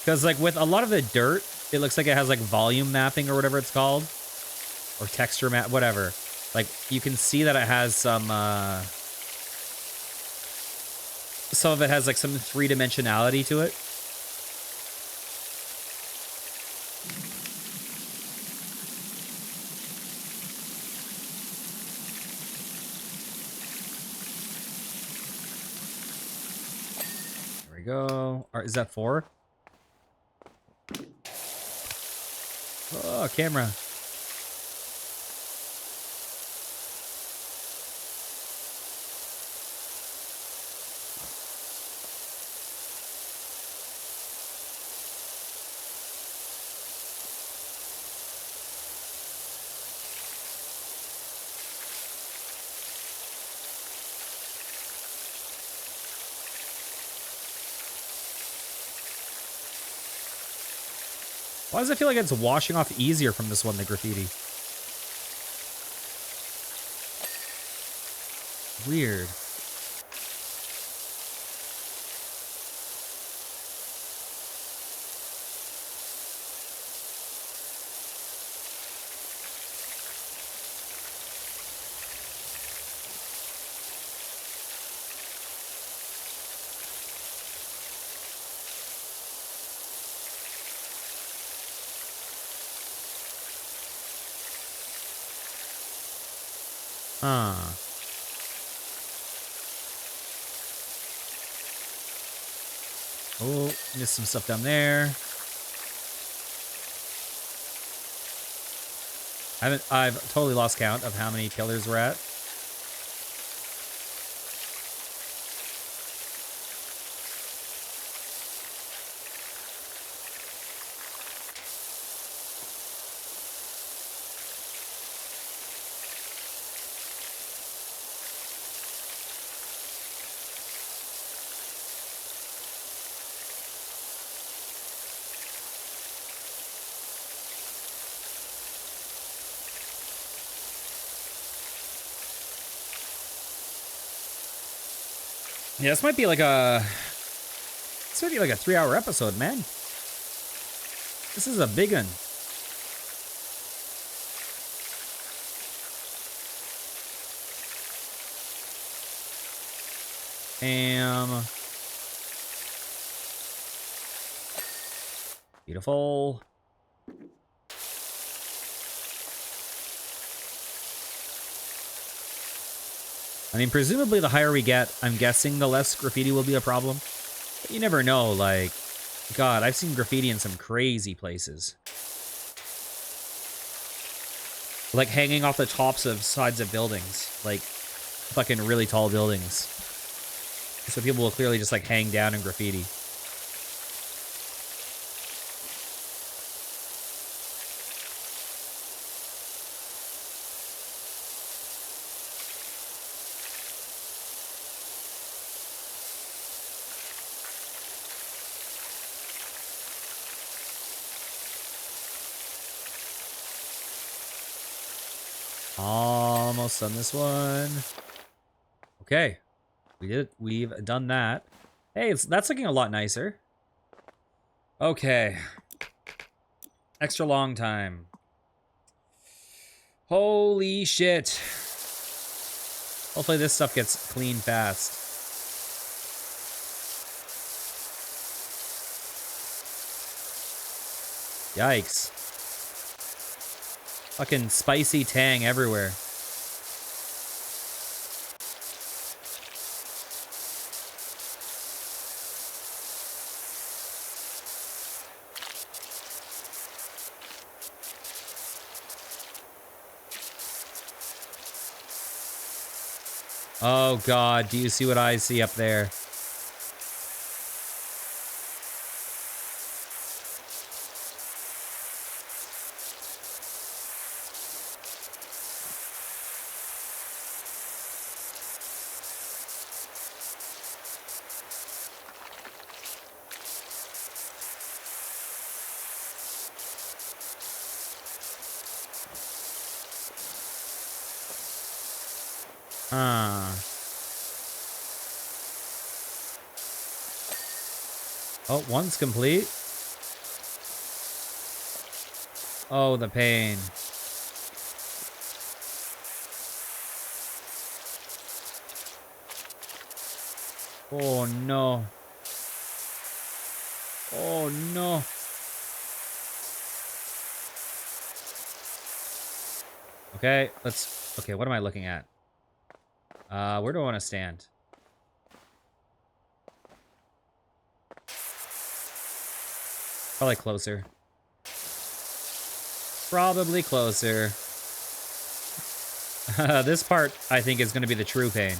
S1: Because like with a lot of the dirt, it looks like it has like volume mapping or whatever it's called. Or texture map, whatever. Like you can see that it has some of it has like some three-dimensionality to it. There we go. All right, is that 4? Oh, camera. Why does it feel like it's washing off easier from this one, the graffiti? Weird. Huh. Oh, missed some stuff down there. I've totally lost count of how many pillars we're at. Yeah, this might be like a 3-hour episode, man. This is a big one. Beautiful. I mean, presumably the higher we get, I'm guessing the less graffiti will be a problem. But you never know, like... God, I've seen graffiti in some crazy places. Like hanging off the tops of sides of buildings. Like, fucking really tall buildings. So people will clearly just like hang down in graffiti. Almost done this one. Okay. We've done that. Hey, that's looking a lot nicer. Okay. Extra long time. Holy shit. Hopefully this stuff gets clean fast. Yikes. Fucking spicy tang everywhere. Oh god, do you see what I see up there? Huh. Oh, one's complete. Oh, the pain. Oh, no. Oh, no. Okay, let's... Okay, what am I looking at? Where do I want to stand? Probably closer. Probably closer. This part, I think, is going to be the true pain.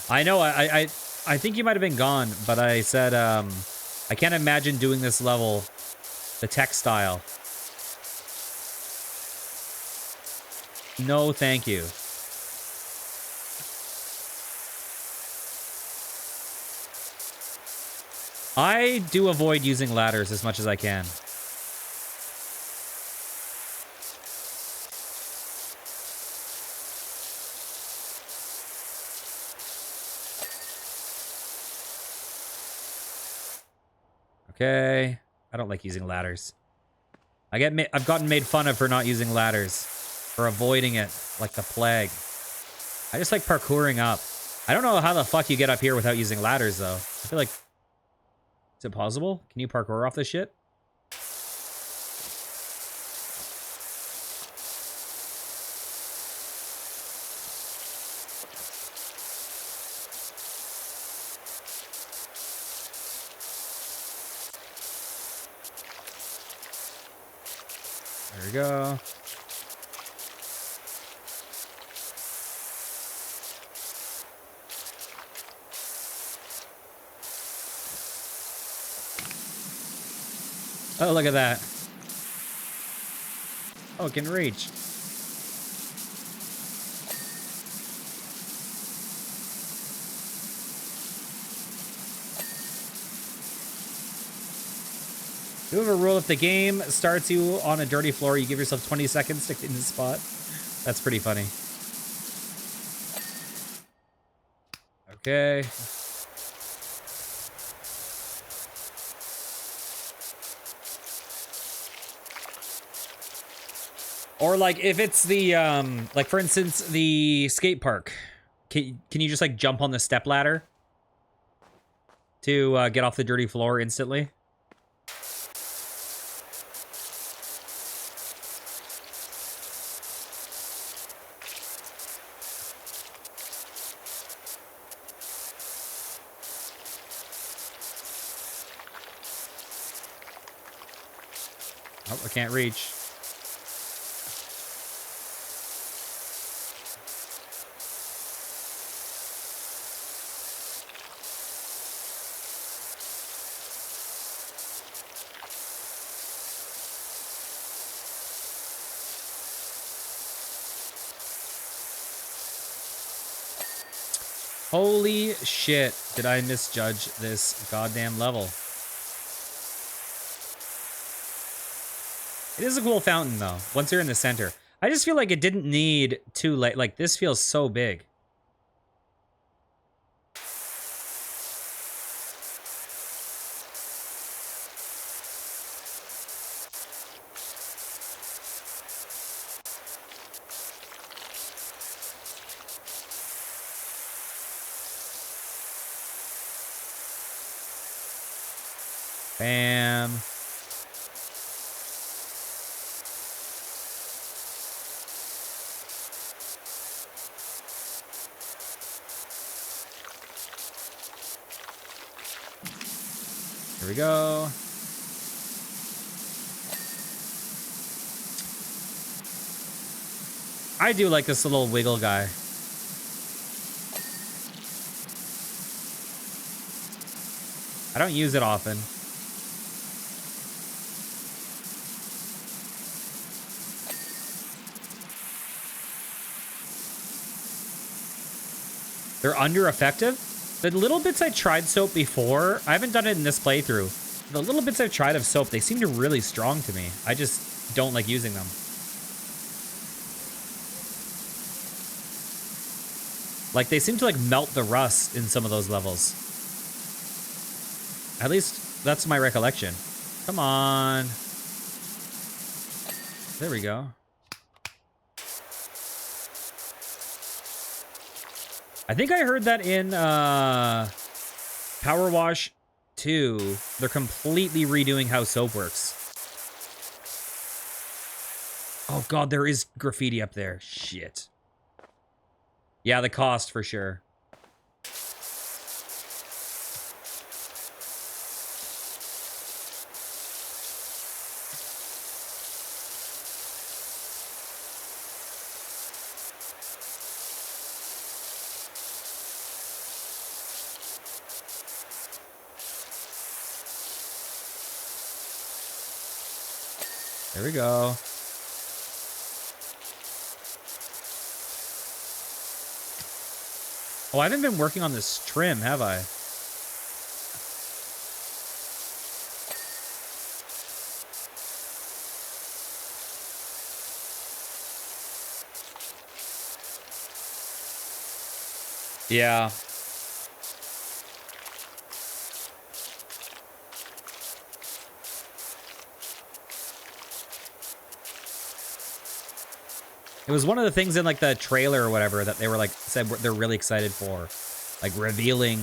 S1: I know, I think you might have been gone, but I said, I can't imagine doing this level, the textile. No, thank you. I do avoid using ladders as much as I can. Okay. I don't like using ladders. I've gotten made fun of for not using ladders. For avoiding it like the plague. I just like parkouring up. I don't know how the fuck you get up here without using ladders, though. I feel like... Is it possible? Can you parkour off this shit? There we go. Oh, look at that. Oh, it can reach. Do you have a rule if the game starts you on a dirty floor, you give yourself 20 seconds to clean the spot? That's pretty funny. Okay. Or like if it's the like for instance the skate park, can you just like jump on the step ladder to get off the dirty floor instantly? Oh, I can't reach. Holy shit, did I misjudge this goddamn level? It is a cool fountain, though, once you're in the center. I just feel like it didn't need two light. Like, this feels so big. Bam. Here we go. I do like this little wiggle guy. I don't use it often. They're under effective. The little bits I tried soap before, I haven't done it in this playthrough. The little bits I've tried of soap, they seem to really strong to me. I just don't like using them. Like, they seem to, like, melt the rust in some of those levels. At least, that's my recollection. Come on. There we go. I think I heard that in PowerWash 2, they're completely redoing how soap works. Oh god, there is graffiti up there. Shit. Yeah, the cost for sure. There we go. Oh, I haven't been working on this trim, have I? Yeah. It was one of the things in, like, the trailer or whatever that they were, like, said they're really excited for. Like, revealing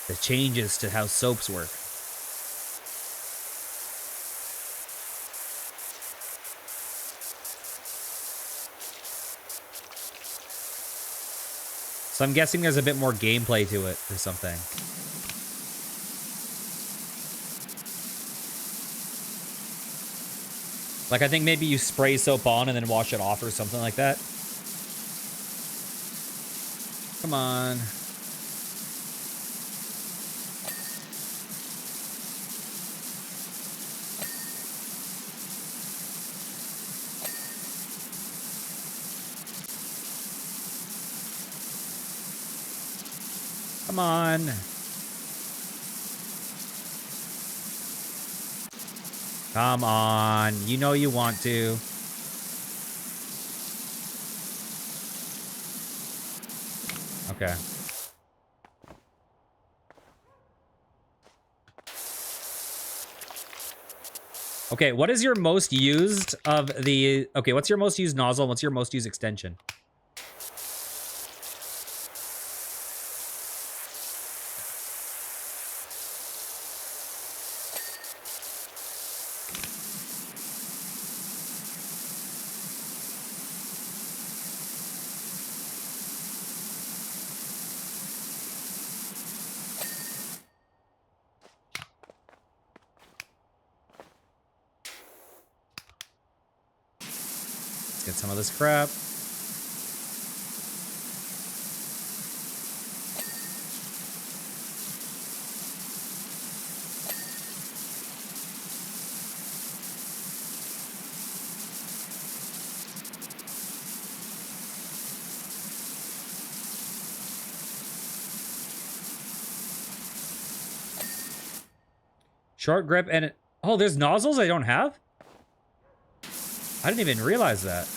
S1: the changes to how soaps work. So I'm guessing there's a bit more gameplay to it or something. Like, I think maybe you spray soap on and then wash it off or something like that. Come on. Come on. Come on. You know you want to. Okay. Okay, what is your most used of the... Okay, what's your most used nozzle? What's your most used extension? Get some of this crap. Short grip and... Oh, there's nozzles I don't have? I didn't even realize that.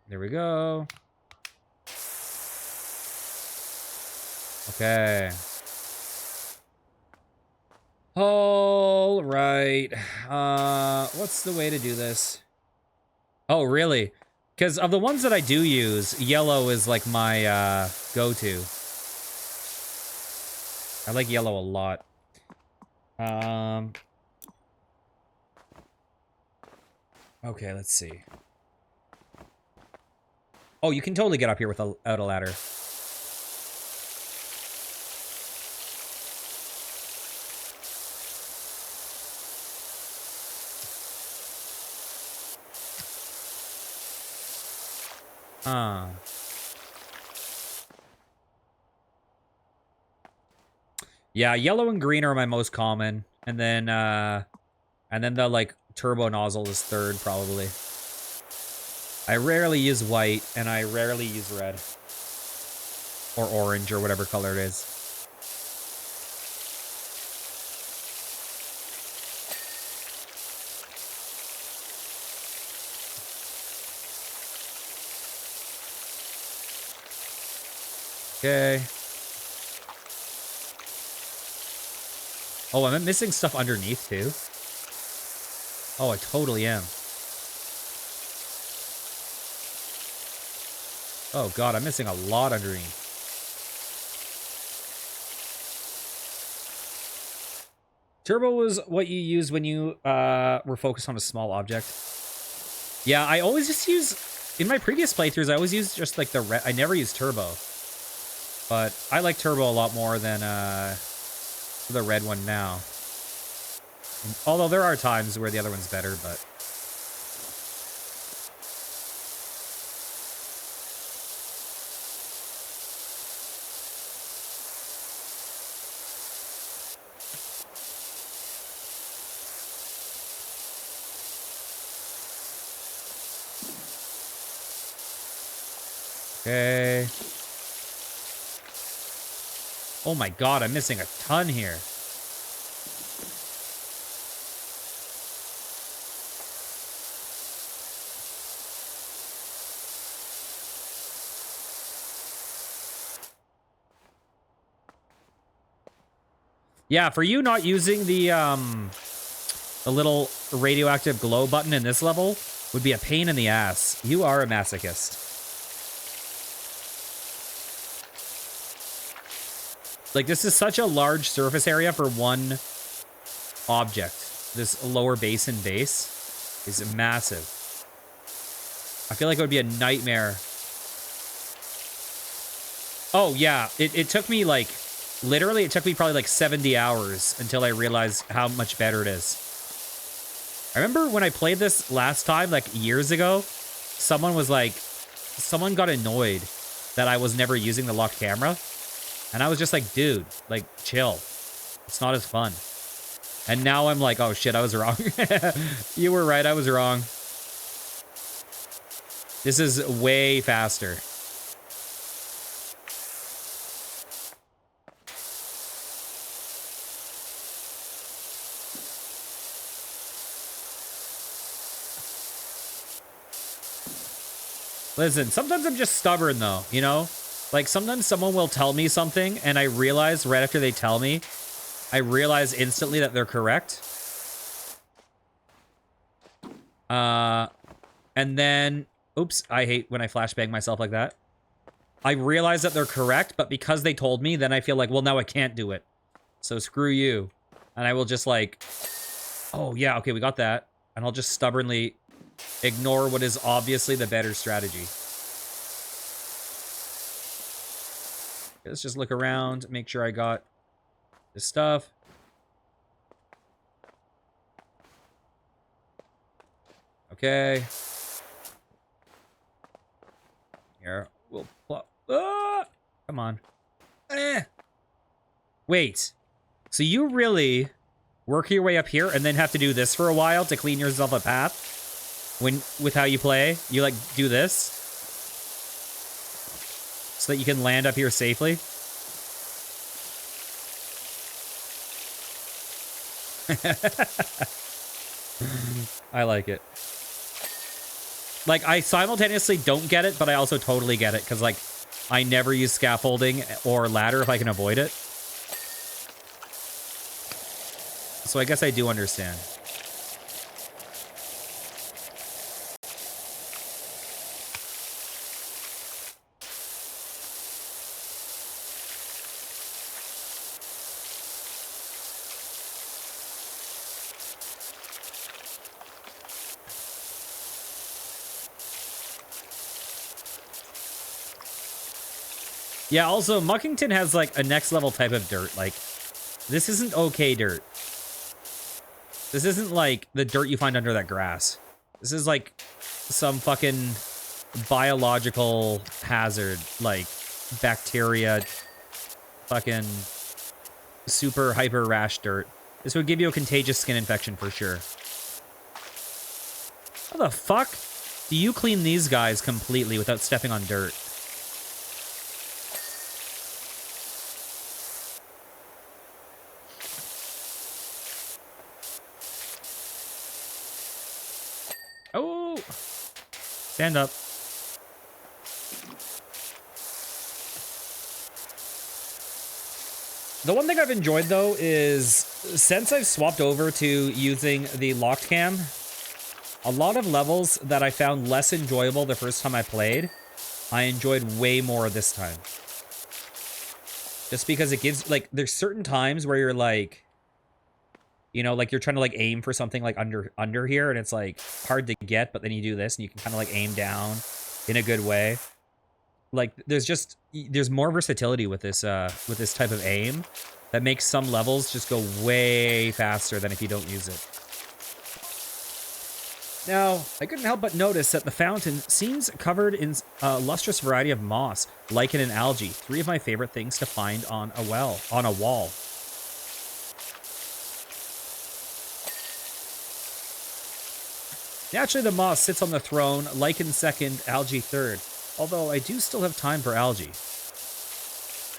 S1: There we go. Okay. All right. What's the way to do this? Oh, really? Because of the ones that I do use, yellow is like my go-to. I like yellow a lot. Okay, let's see. Oh, you can totally get up here without a ladder. Yeah, yellow and green are my most common. And then the, like, turbo nozzle is third, probably. I rarely use white, and I rarely use red. Or orange, or whatever color it is. Okay. Oh, am I missing stuff underneath, too? Oh, I totally am. Oh, God, I'm missing a lot underneath. Turbo was what you use when you were focused on a small object. Yeah, I always just use... In my previous playthroughs, I always used just, like, the red... I never used turbo. But I like turbo a lot more than the red one now. Although there are times where the other one's better, but... Okay. Oh my God, I'm missing a ton here. Yeah, for you not using the little radioactive glow button in this level would be a pain in the ass. You are a masochist. Like, this is such a large surface area for one object. This lower basin base is massive. I feel like it would be a nightmare. Oh, yeah. It took me, like... Literally, it took me probably, like, 70 hours until I realized how much better it is. I remember when I played this last time, like, years ago, someone was like... Someone got annoyed that I was never using the locked camera. And I was just like, dude, like, chill. It's not as fun. And now I'm like, oh, shit, I was wrong. You were right, I was wrong. This is way faster. Listen, sometimes I'm just stubborn, though, you know? Like, sometimes someone will tell me something, and I realize right after they tell me, I realize instantly that they're correct. And then... Oops, I hate when I flashbang myself like that. I realize that they're correct, but because they told me, then I feel like, well, now I can't do it. So screw you. And I will just like... Oh, yeah, okay, we got that. And I'll just stubbornly ignore what is obviously the better strategy. Let's just look around, make sure I got this stuff. Okay. Here, we'll plop. Ah! Come on. Wait. So you really work your way up here and then have to do this for a while to clean yourself a path? with how you play? You like do this so that you can land up here safely? I like it. Like, I simultaneously don't get it, but I also totally get it, because, like, I never use scaffolding or ladder if I can avoid it. So I guess I do understand. Yeah, also, Muckington has, like, a next-level type of dirt. Like, this isn't okay dirt. This isn't, like, the dirt you find under that grass. This is, like, some fucking biological hazard. Like, bacteria, fucking super hyper rash dirt. This would give you a contagious skin infection for sure. How the fuck do you clean these guys completely without stepping on dirt? Oh! Stand up. The one thing I've enjoyed, though, is since I've swapped over to using the locked cam, a lot of levels that I found less enjoyable the first time I played, I enjoyed way more this time. Just because it gives, like, there's certain times where you're like, you know, like you're trying to like aim for something like under here, and it's like hard to get, but then you do this and you can kind of like aim down in a good way. Like there's more versatility with this type of aim that makes some levels just go way faster than if you don't use it. Now, I couldn't help but notice that the fountain seems covered in a lustrous variety of moss, lichen, and algae. 3 of my favorite things to find on a wall. Naturally, the moss sits on the throne, lichen second, algae third. Although I do still have time for algae.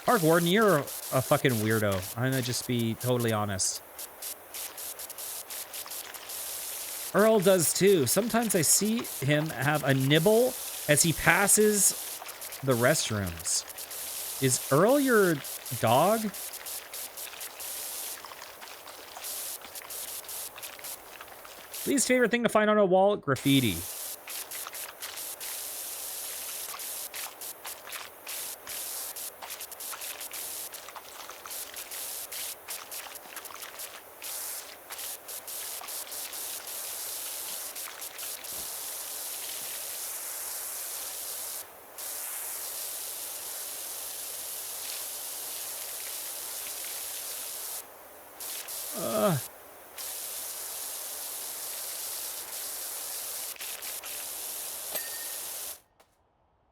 S1: Park Warden, you're a fucking weirdo. I'm gonna just be totally honest. Earl does too. Sometimes I see him have a nibble as he passes the restrooms. Is Earl your dog? Least favorite thing to find on a wall? Graffiti.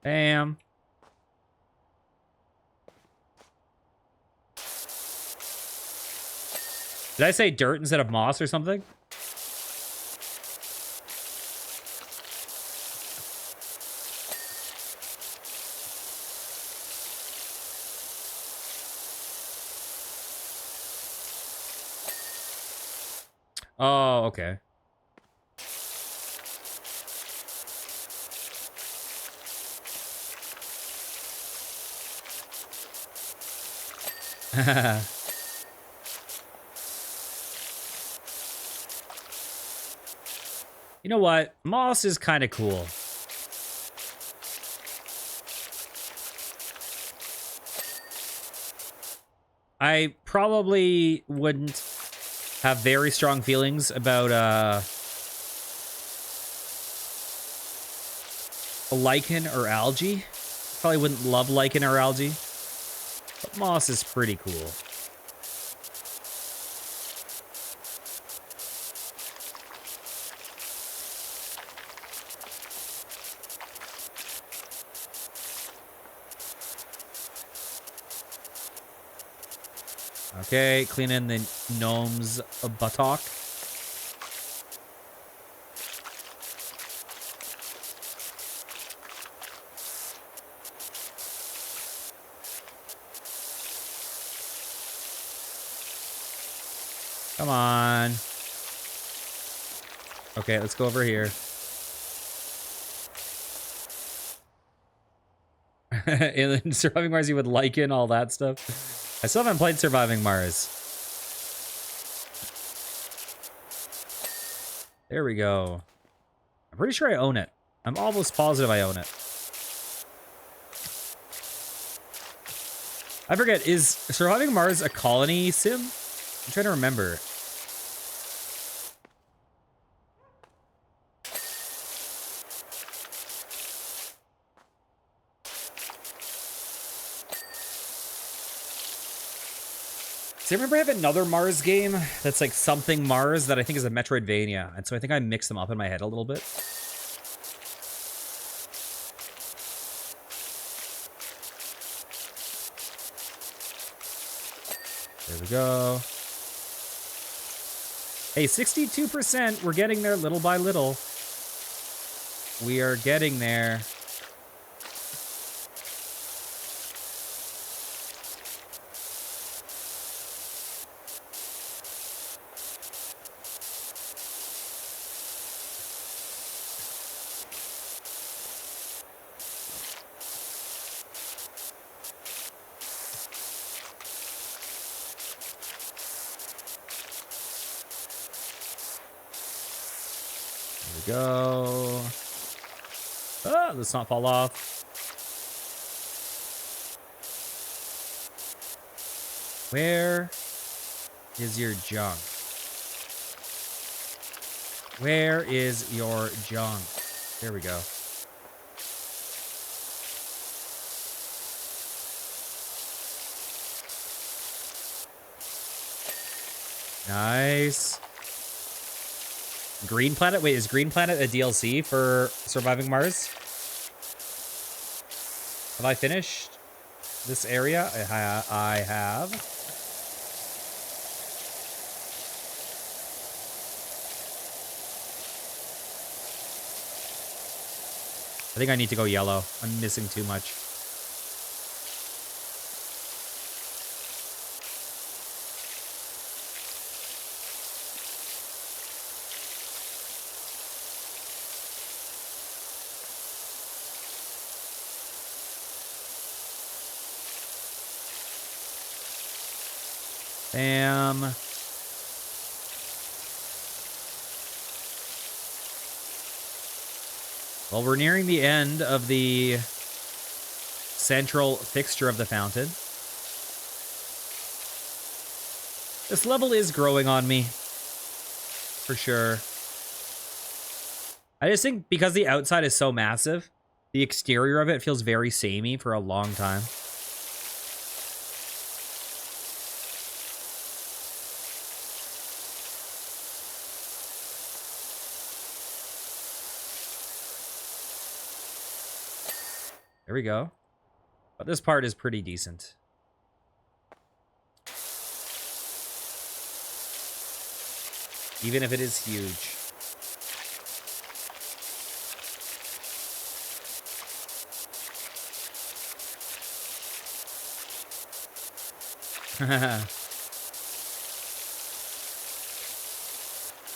S1: Damn. Did I say dirt instead of moss or something? Oh, okay. You know what? Moss is kind of cool. I probably wouldn't have very strong feelings about lichen or algae. Probably wouldn't love lichen or algae. But moss is pretty cool. Okay, clean in the gnome's buttock. Come on. Okay, let's go over here. In Surviving Mars, you would lichen, all that stuff. I still haven't played Surviving Mars. There we go. I'm pretty sure I own it. I'm almost positive I own it. I forget, is Surviving Mars a colony sim? I'm trying to remember. So I remember I have another Mars game that's like something Mars that I think is a Metroidvania. And so I think I mixed them up in my head a little bit. There we go. Hey, 62%. We're getting there little by little. We are getting there. Go. Ah, let's not fall off. Where is your junk? Where is your junk? There we go. Nice. Green Planet? Wait, is Green Planet a DLC for Surviving Mars? Have I finished this area? I have. I think I need to go yellow. I'm missing too much. Bam. Well, we're nearing the end of the central fixture of the fountain. This level is growing on me. For sure. I just think because the outside is so massive, the exterior of it feels very samey for a long time. There we go. But this part is pretty decent. Even if it is huge.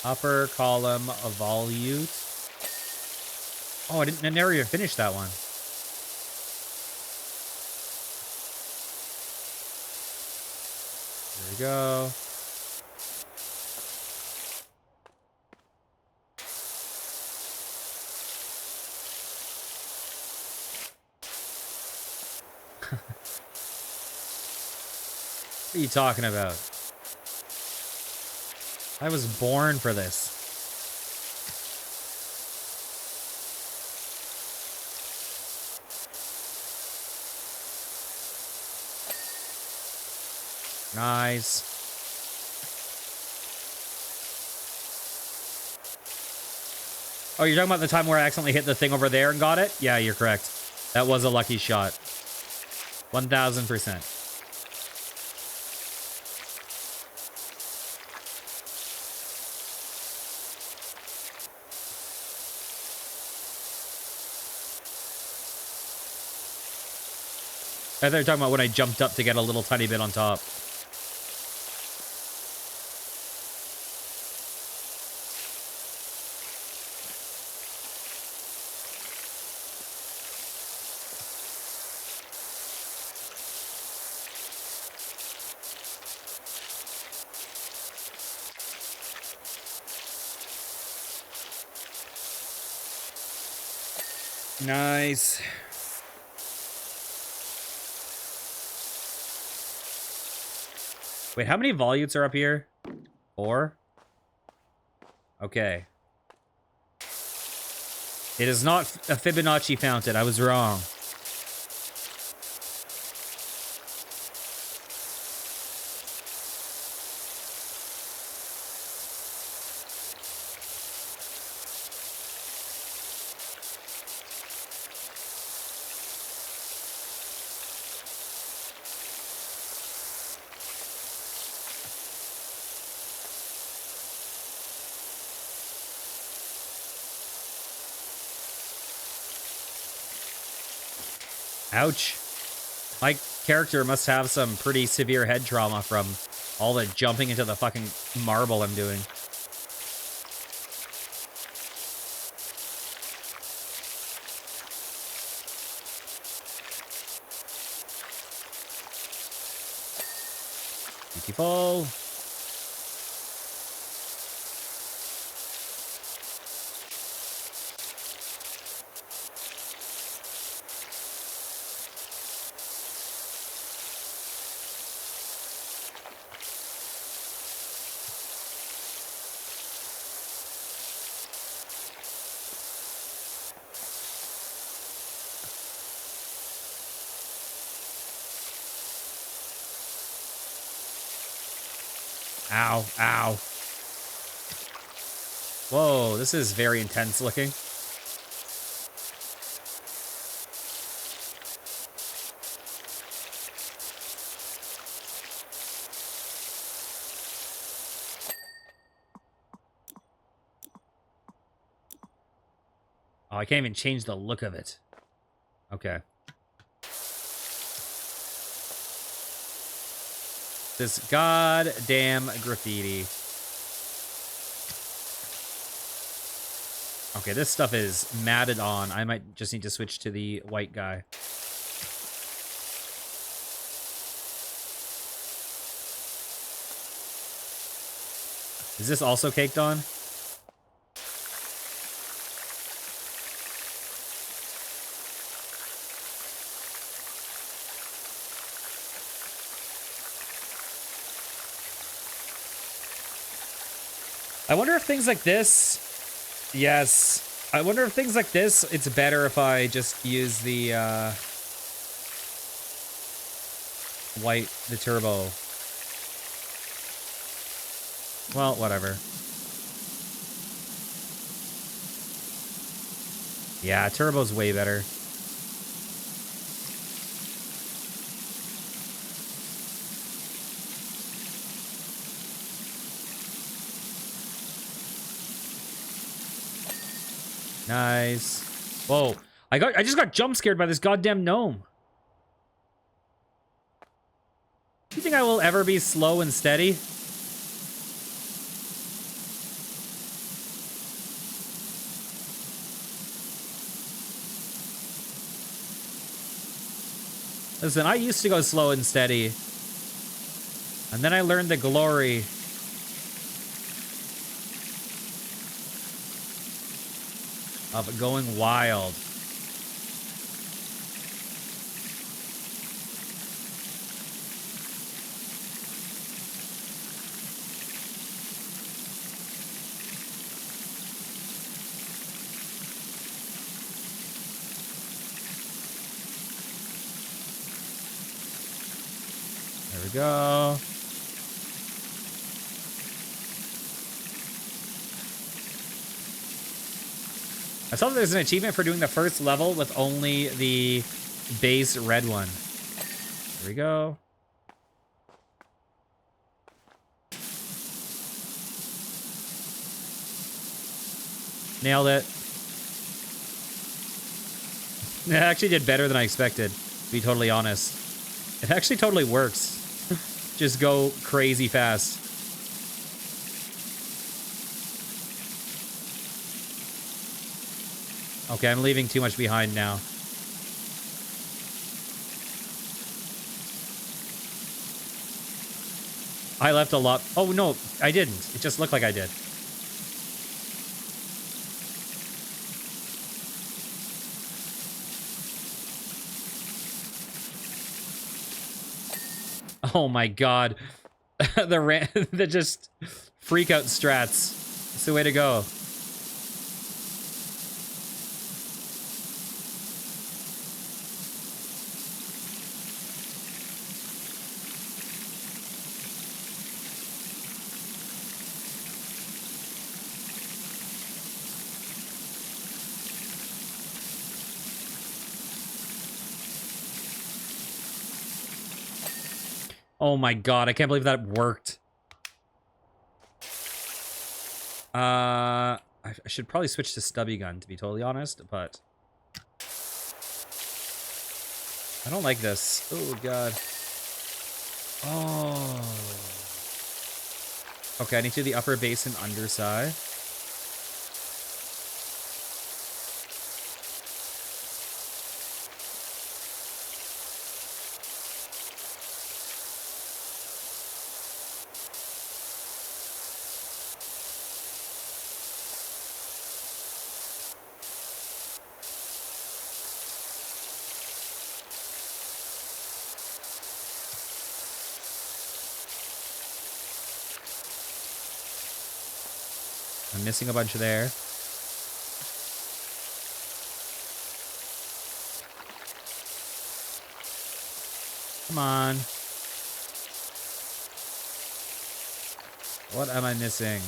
S1: Upper column volute. Oh, I never even finished that one. There we go. What are you talking about? I was born for this. Nice. Oh, you're talking about the time where I accidentally hit the thing over there and got it? Yeah, you're correct. That was a lucky shot. 1000%. I thought you were talking about when I jumped up to get a little tiny bit on top. Nice. Wait, how many volutes are up here? 4? Okay. It is not a Fibonacci fountain. I was wrong. Ouch. My character must have some pretty severe head trauma from all the jumping into the fucking marble I'm doing. Beautiful. Ow, ow. Whoa, this is very intense looking. Oh, I can't even change the look of it. Okay. This goddamn graffiti. Okay, this stuff is matted on. I might just need to switch to the white guy. Is this also caked on? I wonder if things like this... Yes. I wonder if things like this, it's better if I just use the, the turbo. Well, whatever. Yeah, turbo's way better. Nice. Whoa. I just got jump scared by this goddamn gnome. Do you think I will ever be slow and steady? Listen, I used to go slow and steady. And then I learned the glory of going wild. There we go. I saw that there's an achievement for doing the first level with only the base red one. There we go. Nailed it. It actually did better than I expected, to be totally honest. It actually totally works. Just go crazy fast. Okay, I'm leaving too much behind now. I left a lot. Oh, no, I didn't. It just looked like I did. Oh my god. The just freak out strats. It's the way to go. Oh my god, I can't believe that worked. I should probably switch to stubby gun, to be totally honest, but I don't like this. Oh god. Oh. Okay, I need to do the upper base and underside. I'm missing a bunch there. Come on. What am I missing?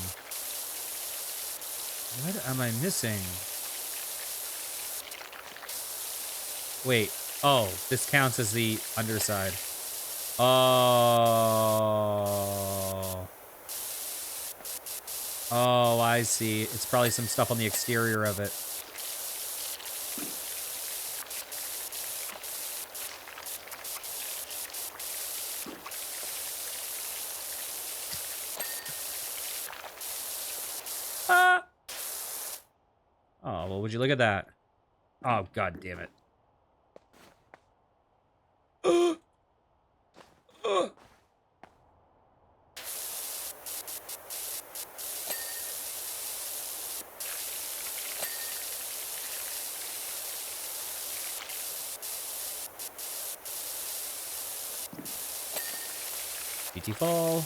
S1: What am I missing? Wait. Oh, this counts as the underside. Oh. Oh, I see. It's probably some stuff on the exterior of it. Ah! Oh, well, would you look at that? Oh, god damn it. PT fall.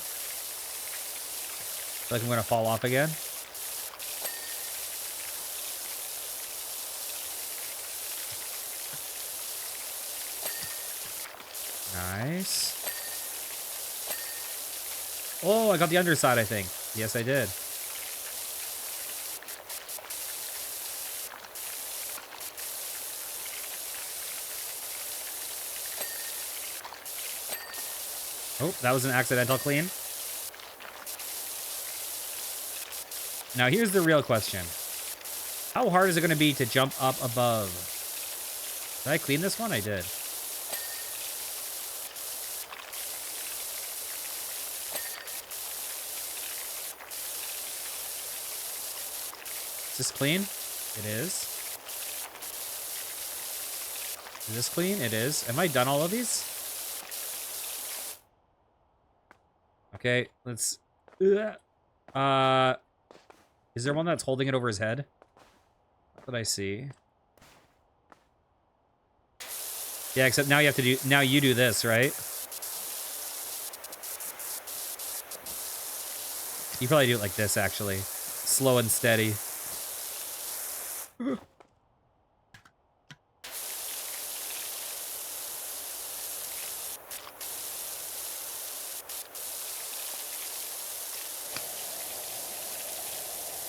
S1: Feel like I'm gonna fall off again. Nice. Oh, I got the underside, I think. Yes, I did. Oh, that was an accidental clean. Now, here's the real question. How hard is it going to be to jump up above? Did I clean this one? I did. Is this clean? It is. Is this clean? It is. Am I done all of these? Okay, let's... Is there one that's holding it over his head? What did I see? Yeah, except now you have to do... Now you do this, right? You probably do it like this, actually. Slow and steady.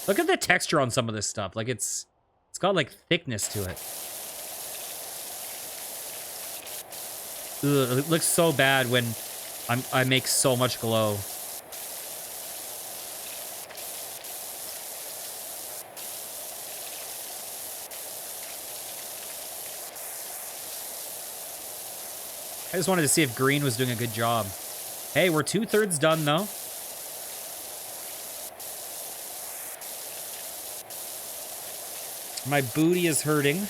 S1: Look at the texture on some of this stuff. Like it's got like thickness to it. Ugh, it looks so bad when I make so much glow. I just wanted to see if green was doing a good job. Hey, we're 2/3 done though. My booty is hurting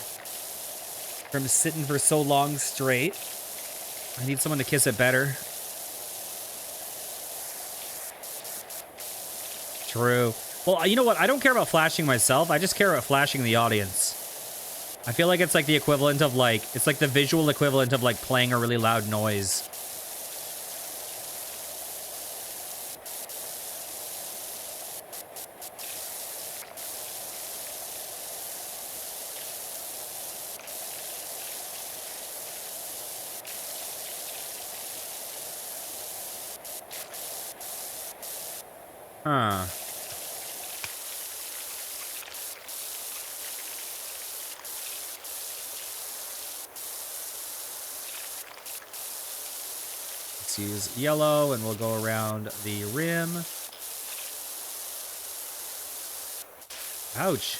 S1: from sitting for so long straight. I need someone to kiss it better. True. Well, you know what? I don't care about flashing myself. I just care about flashing the audience. I feel like it's like the equivalent of like, it's like the visual equivalent of like playing a really loud noise. Huh. Let's use yellow, and we'll go around the rim. Ouch.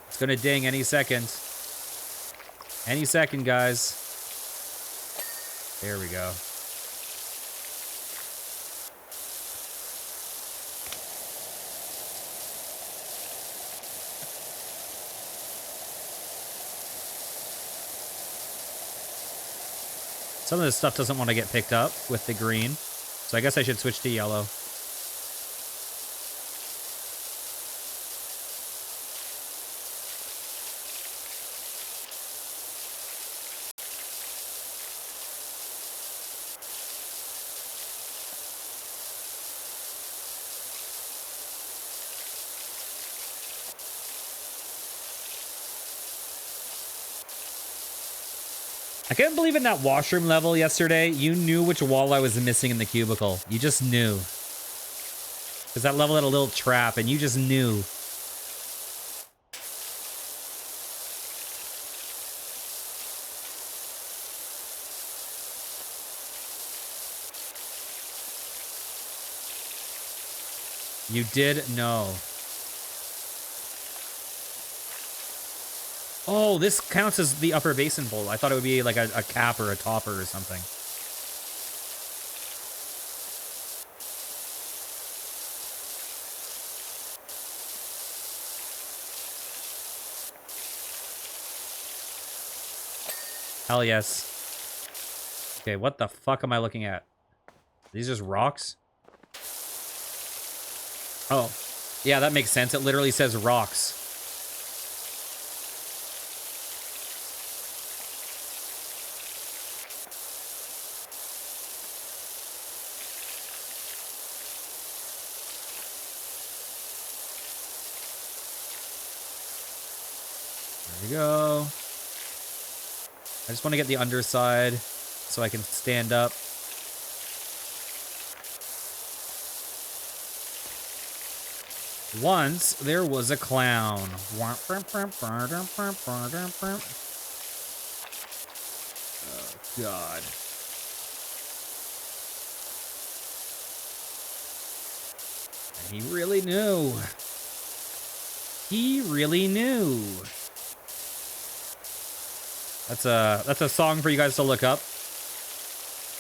S1: It's gonna ding any second. Any second, guys. There we go. Some of this stuff doesn't want to get picked up with the green, so I guess I should switch to yellow. I couldn't believe in that washroom level yesterday, you knew which wall I was missing in the cubicle. You just knew. Because that level had a little trap, and you just knew. You did know. Oh, this counts as the upper basin bowl. I thought it would be like a cap or a topper or something. Hell yes. Okay, what the fuck am I looking at? These just rocks? Oh, yeah, that makes sense. It literally says rocks. There we go. I just want to get the underside so I can stand up. Once there was a clown. Oh, God. And he really knew. He really knew. That's a song for you guys to look up.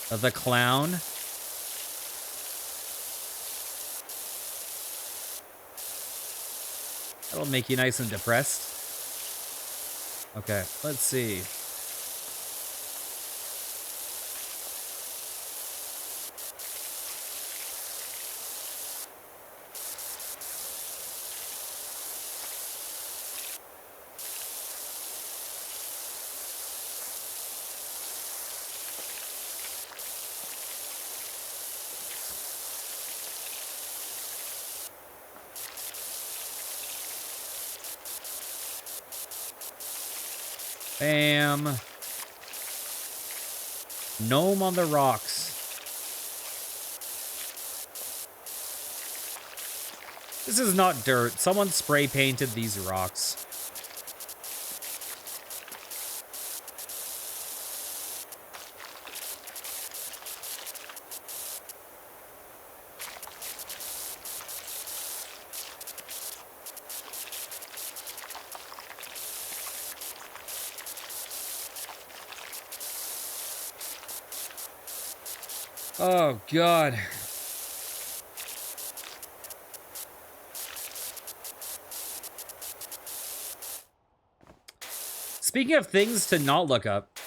S1: The Clown. That'll make you nice and depressed. Okay, let's see. Bam. Gnome on the rocks. This is not dirt. Someone spray painted these rocks. Oh, God. Speaking of things to not look up,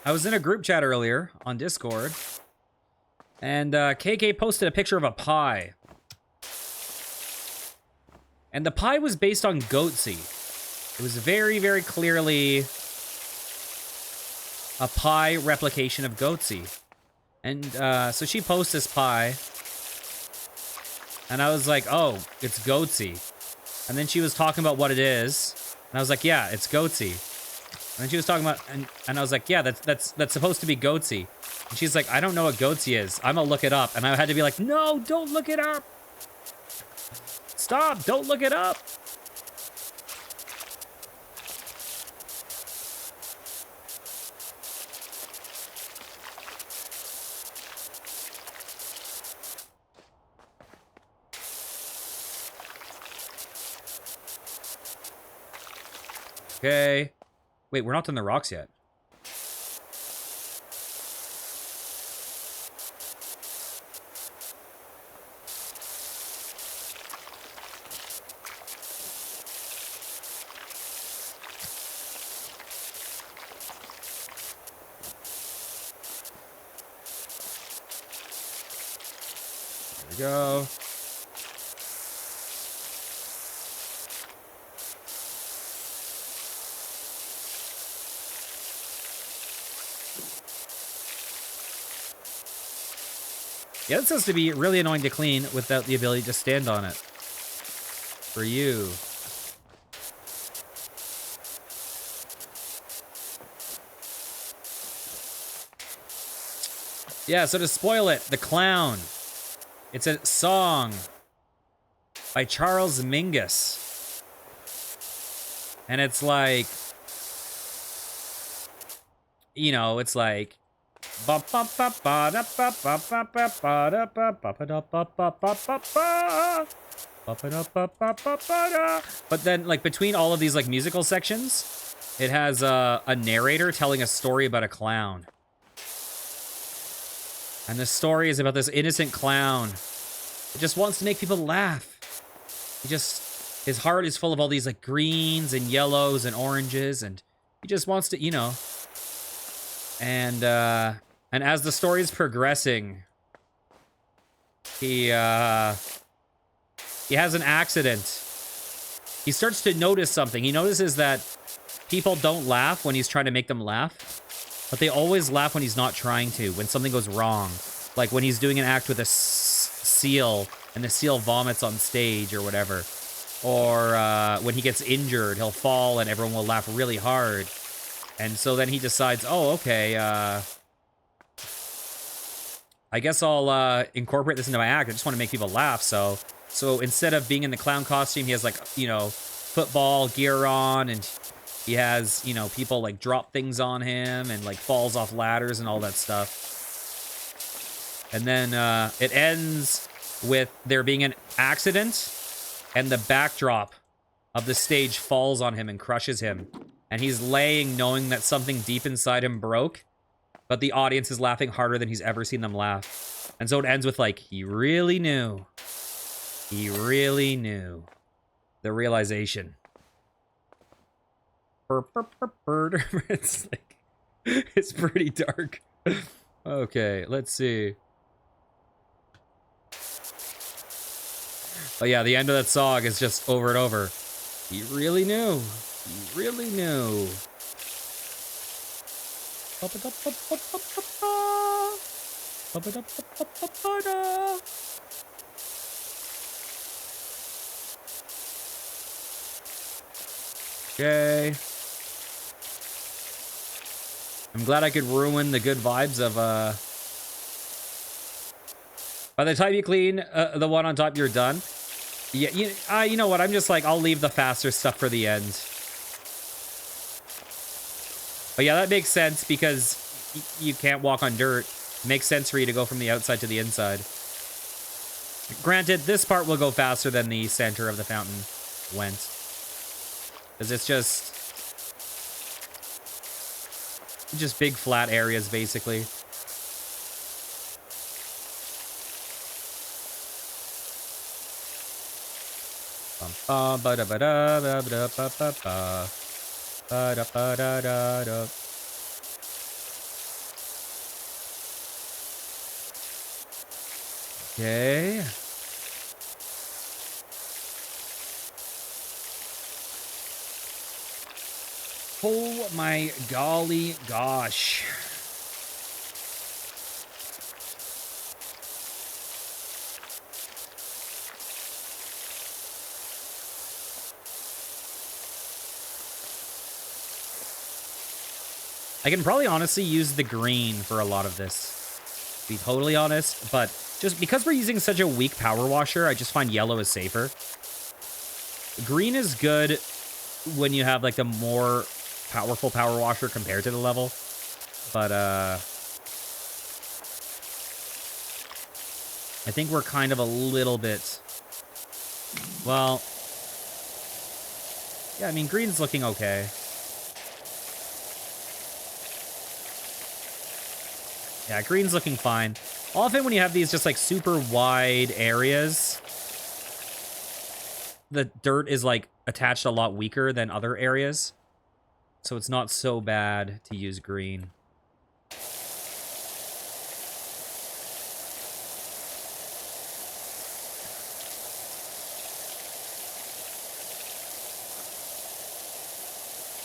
S1: I was in a group chat earlier on Discord, and KK posted a picture of a pie. And the pie was based on Goatsy. It was very, very clearly a pie replication of Goatsy. And so she posts this pie. And I was like, oh, it's Goatsy. And then she was talking about what it is. And I was like, yeah, it's Goatsy. And then she was talking about, and I was like, yeah, that's supposed to be goatsy. And she's like, I don't know what goatsy is. I'm gonna look it up. And I had to be like, no, don't look it up. Stop, don't look it up. Okay. Wait, we're not on the rocks yet. There we go. Yeah, this has to be really annoying to clean without the ability to stand on it. For you. Yeah, so to spoil it, The Clown. It's a song by Charles Mingus. And it's like, you know, it's like, but then, like, between all of these, like, musical sections, it has a narrator telling a story about a clown. And the story is about this innocent clown that just wants to make people laugh. His heart is full of all these, like, greens and yellows and oranges, and he just wants to, you know. And as the story is progressing, he has an accident. He starts to notice something. He notices that people don't laugh when he's trying to make them laugh, but they always laugh when he's not trying to, when something goes wrong. Like when he's doing an act with a seal, and the seal vomits on stage or whatever. Or when he gets injured, he'll fall and everyone will laugh really hard. And so then he decides, oh, okay, I guess I'll incorporate this into my act. I just want to make people laugh. So instead of being in the clown costume, he has, like, you know, football gear on, and he has, you know, people, like, drop things on him and, like, falls off ladders and all that stuff. And then it ends with there being an accident, and the backdrop of the stage falls on him and crushes him. And he's laying knowing that something deep inside him broke, but the audience is laughing harder than he's ever seen them laugh. And so it ends with, like, he really knew. He really knew. The realization. It's like, it's pretty dark. Okay, let's see. Oh yeah, the end of that song is just over and over. He really knew. He really knew. Okay. I'm glad I could ruin the good vibes of, by the time you clean the one on top, you're done. Yeah, you know what? I'm just like, I'll leave the faster stuff for the end. But yeah, that makes sense because you can't walk on dirt. It makes sense for you to go from the outside to the inside. Granted, this part will go faster than the center of the fountain went. Because it's just big flat areas, basically. Okay. Oh my golly gosh. I can probably honestly use the green for a lot of this, to be totally honest, but just because we're using such a weak power washer, I just find yellow is safer. Green is good when you have like a more powerful power washer compared to the level, but I think we're kind of a little bit, well, yeah, I mean, green's looking okay. Yeah, green's looking fine. Often when you have these just like super wide areas, the dirt is like attached a lot weaker than other areas. So it's not so bad to use green.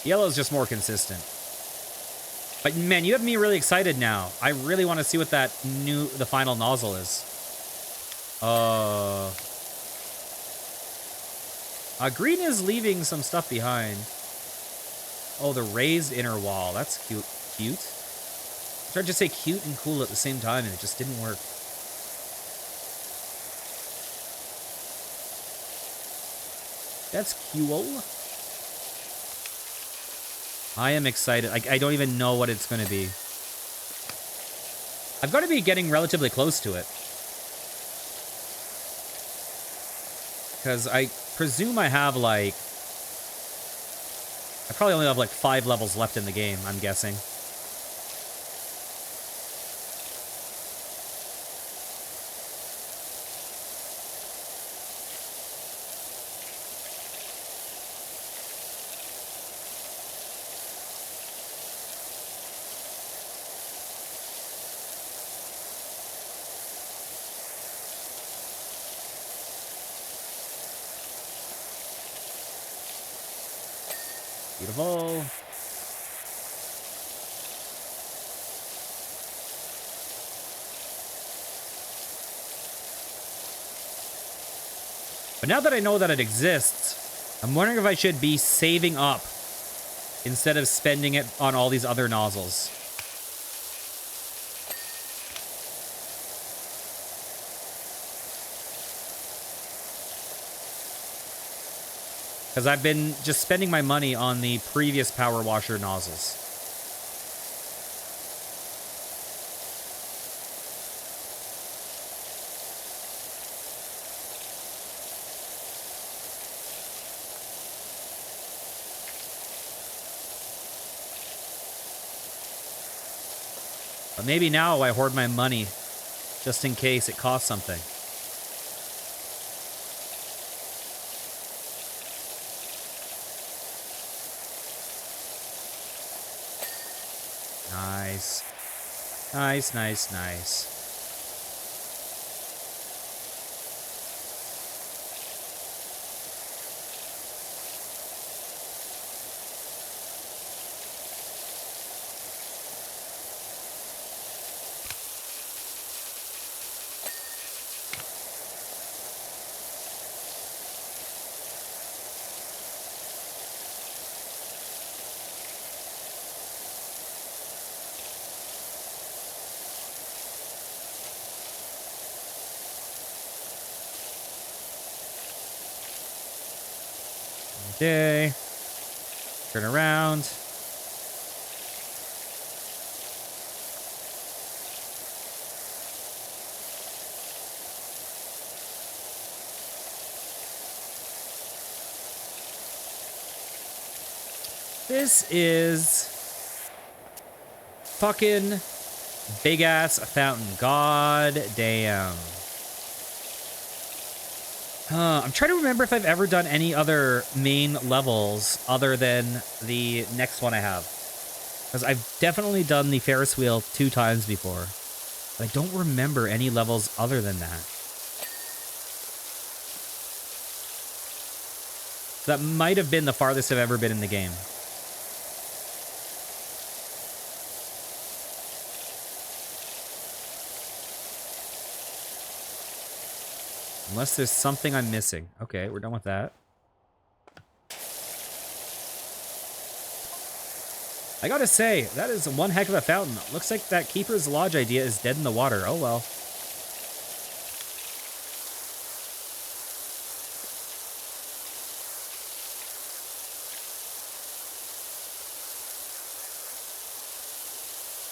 S1: Yellow's just more consistent. But man, you have me really excited now. I really want to see what the final nozzle is. Green is leaving some stuff behind. Oh, the raised inner wall. That's cute. Cute? I tried to say cute and cool at the same time, and it just didn't work. That's cool. I am excited. I don't even know what it's going to be. I've got to be getting relatively close to it. Because I presume I have, like... I probably only have, like, 5 levels left in the game, I'm guessing. Beautiful. But now that I know that it exists, I'm wondering if I should be saving up instead of spending it on all these other nozzles. Because I've been just spending my money on the previous power washer nozzles. But maybe now I hoard my money just in case it costs something. Nice. Nice, nice, nice. Okay. Turn around. This is fucking big ass fountain. God damn. I'm trying to remember if I've ever done any other main levels other than the next one I have. Because I've definitely done the Ferris wheel 2 times before. But I don't remember any levels other than that. So that might have been the farthest I've ever been in the game. Unless there's something I'm missing. Okay, we're done with that. I gotta say, that is one heck of a fountain. Looks like that Keeper's Lodge idea is dead in the water. Oh well.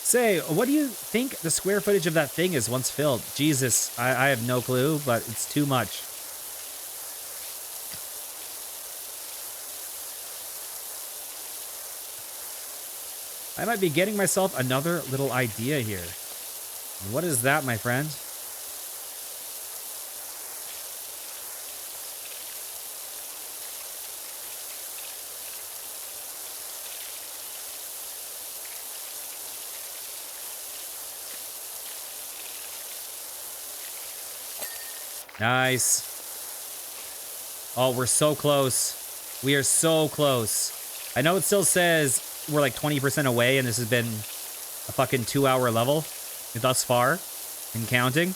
S1: Say, what do you think the square footage of that thing is once filled? Jesus, I have no clue, but it's too much. I might be getting myself another little idea here. What is that, my friend? Nice. Oh, we're so close. We are so close. I know it still says we're like 20% away, and this has been a fucking 2-hour level thus far and counting.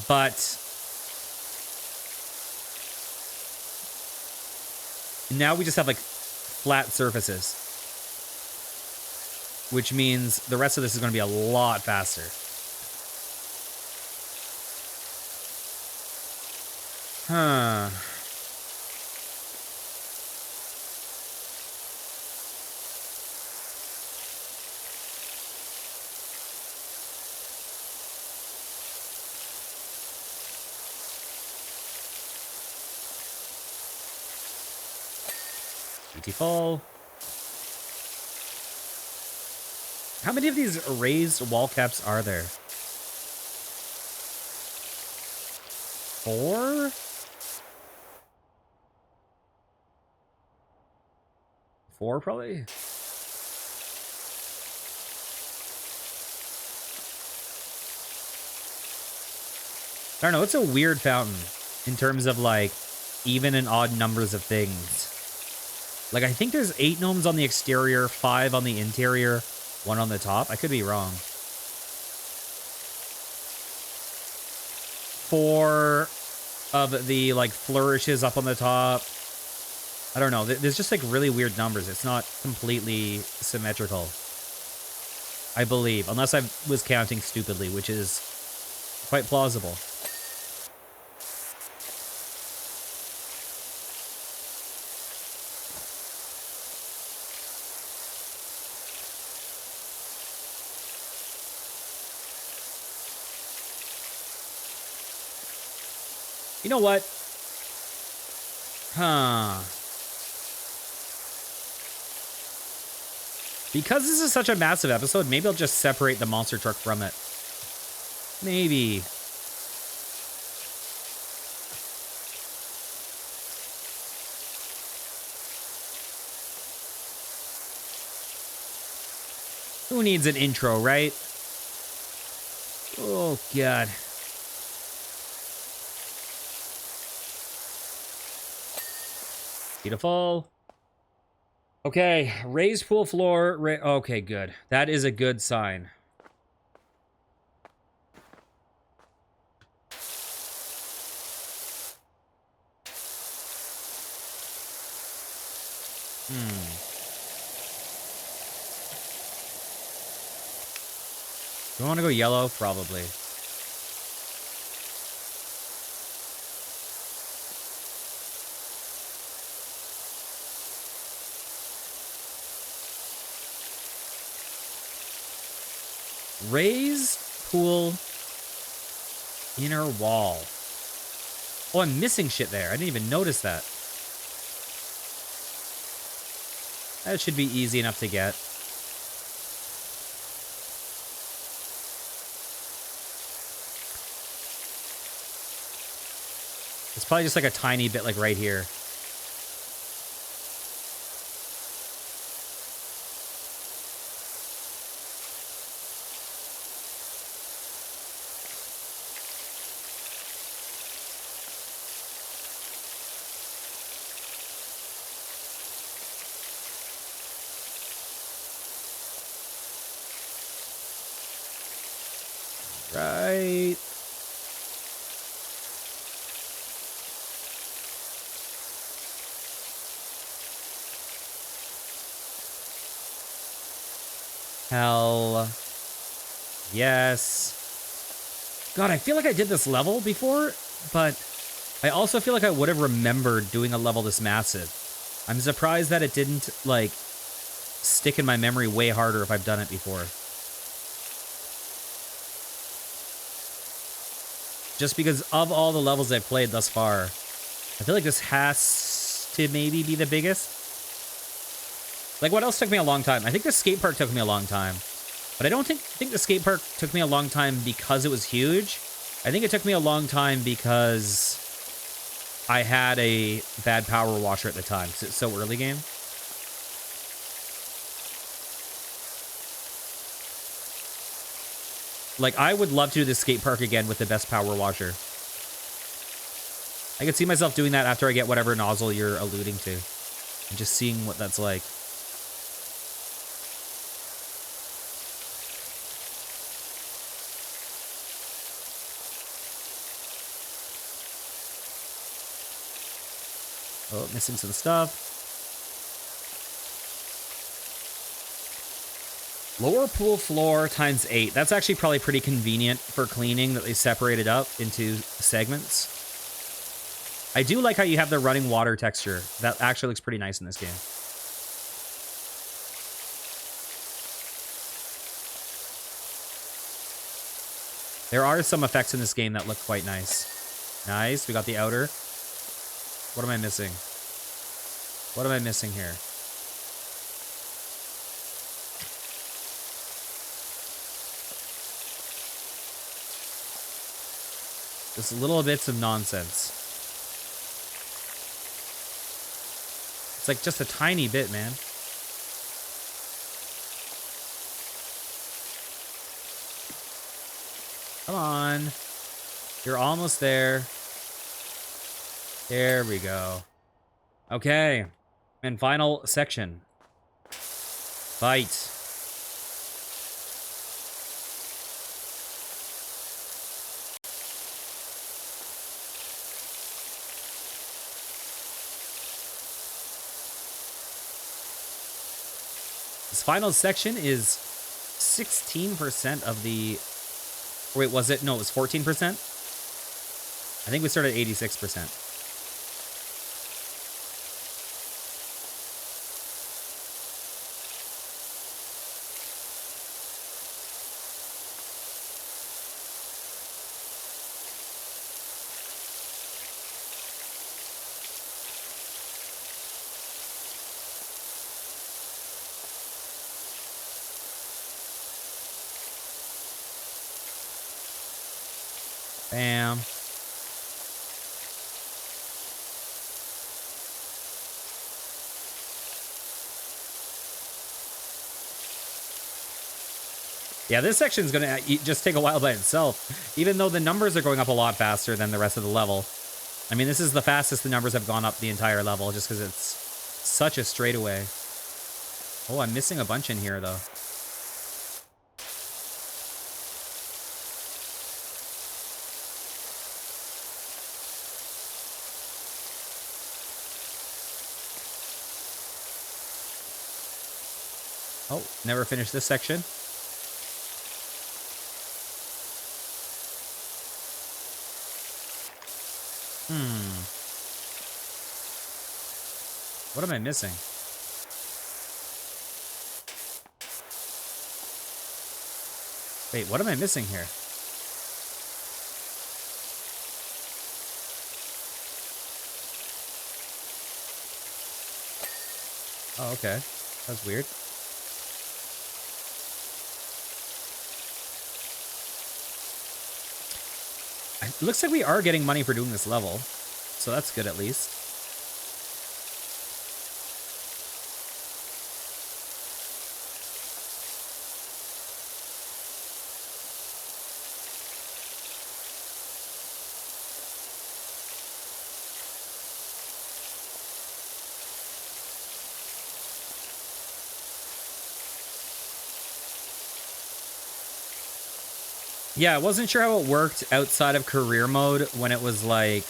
S1: But now we just have like flat surfaces, which means the rest of this is going to be a lot faster. Huh. Beautiful. How many of these raised wall caps are there? 4? 4 probably? I don't know, it's a weird fountain in terms of like even and odd numbers of things. Like I think there's 8 gnomes on the exterior, 5 on the interior, 1 on the top. I could be wrong. 4 of the like flourishes up on the top. I don't know. There's just like really weird numbers. It's not completely symmetrical, I believe, unless I was counting stupidly, which is quite plausible. You know what? Huh. Because this is such a massive episode, maybe I'll just separate the monster truck from it. Maybe. Who needs an intro, right? Oh, God. Beautiful. Okay, raised pool floor. Okay, good. That is a good sign. Do I want to go yellow? Probably. Raise pool inner wall. Oh, I'm missing shit there. I didn't even notice that. That should be easy enough to get. It's probably just like a tiny bit like right here. Right. Hell yes. God, I feel like I did this level before, but I also feel like I would have remembered doing a level this massive. I'm surprised that it didn't, like, stick in my memory way harder if I've done it before. Just because of all the levels I've played thus far, I feel like this has to maybe be the biggest. Like, what else took me a long time? I think the skate park took me a long time. But I don't think the skate park took me a long time because it was huge. I think it took me a long time because I had a bad power washer at the time, because it's so early game. Like, I would love to do the skate park again with the best power washer. I could see myself doing that after I get whatever nozzle you're alluding to. And just seeing what that's like. Oh, missing some stuff. Lower pool floor times 8. That's actually probably pretty convenient for cleaning, that they separate it up into segments. I do like how you have the running water texture. That actually looks pretty nice in this game. There are some effects in this game that look quite nice. Nice. We got the outer. What am I missing? What am I missing here? Just little bits of nonsense. It's like just a tiny bit, man. Come on. You're almost there. There we go. Okay. And final section. Fight. This final section is 16% of the... Wait, was it? No, it was 14%? I think we started at 86%. Bam. Yeah, this section's gonna just take a while by itself, even though the numbers are going up a lot faster than the rest of the level. I mean, this is the fastest the numbers have gone up the entire level, just because it's such a straightaway. Oh, I'm missing a bunch in here, though. Oh, never finished this section. What am I missing? Wait, what am I missing here? Oh, okay. That's weird. It looks like we are getting money for doing this level, so that's good at least. Yeah, I wasn't sure how it worked outside of career mode when it was like...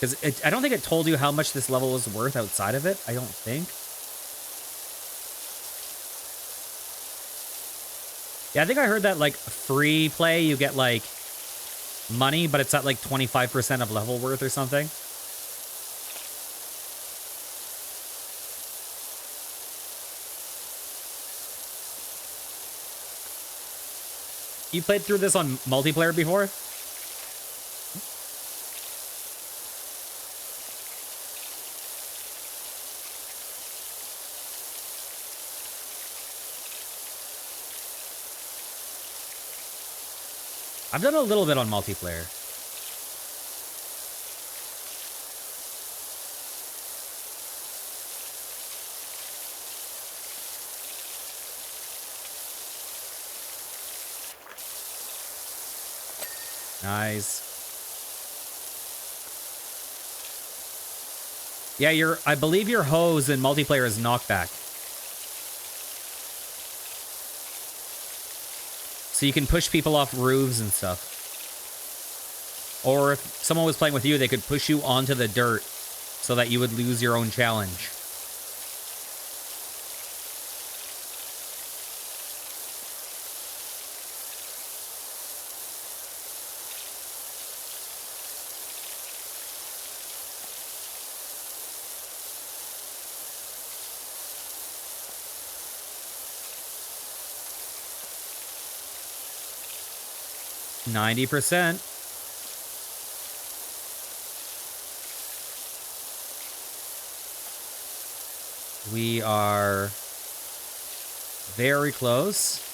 S1: Because I don't think it told you how much this level was worth outside of it. I don't think. Yeah, I think I heard that, like, free play, you get, like, money, but it's at, like, 25% of level worth or something. You played through this on multiplayer before? I've done a little bit on multiplayer. Nice. Yeah, I believe your hose in multiplayer is knockback. So you can push people off roofs and stuff. Or if someone was playing with you, they could push you onto the dirt so that you would lose your own challenge. %. We are very close.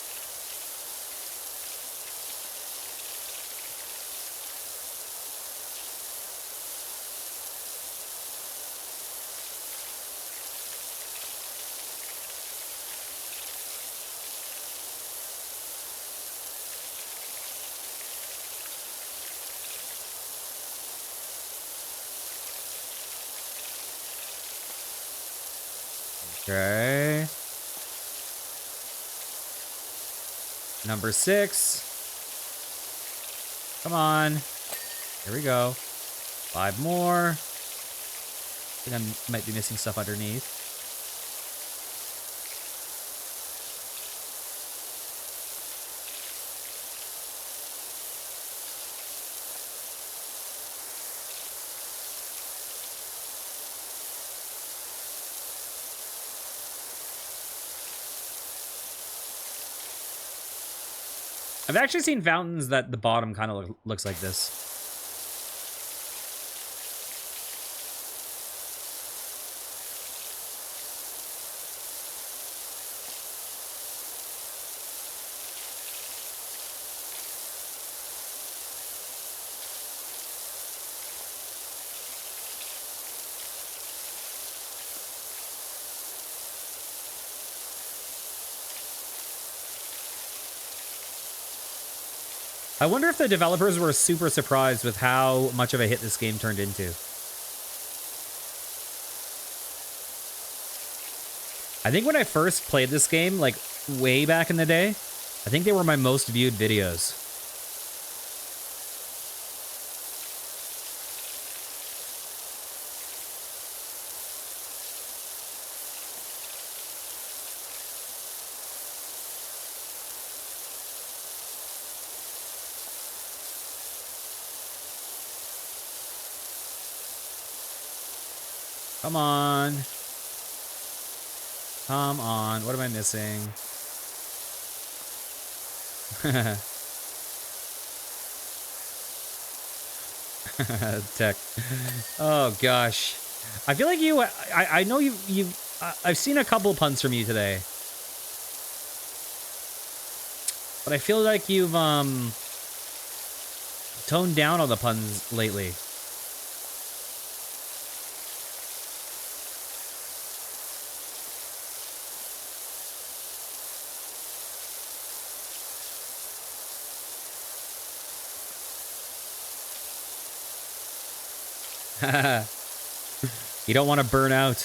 S1: Okay. Number 6. Come on. Here we go. 5 more. I think I might be missing stuff underneath. I've actually seen fountains that the bottom kind of looks like this. I wonder if the developers were super surprised with how much of a hit this game turned into. I think when I first played this game, like way back in the day, I think they were my most viewed videos. Come on. Come on. What am I missing? Tech. Oh, gosh. I feel like I know I've seen a couple puns from you today. But I feel like you've, toned down all the puns lately. You don't want to burn out.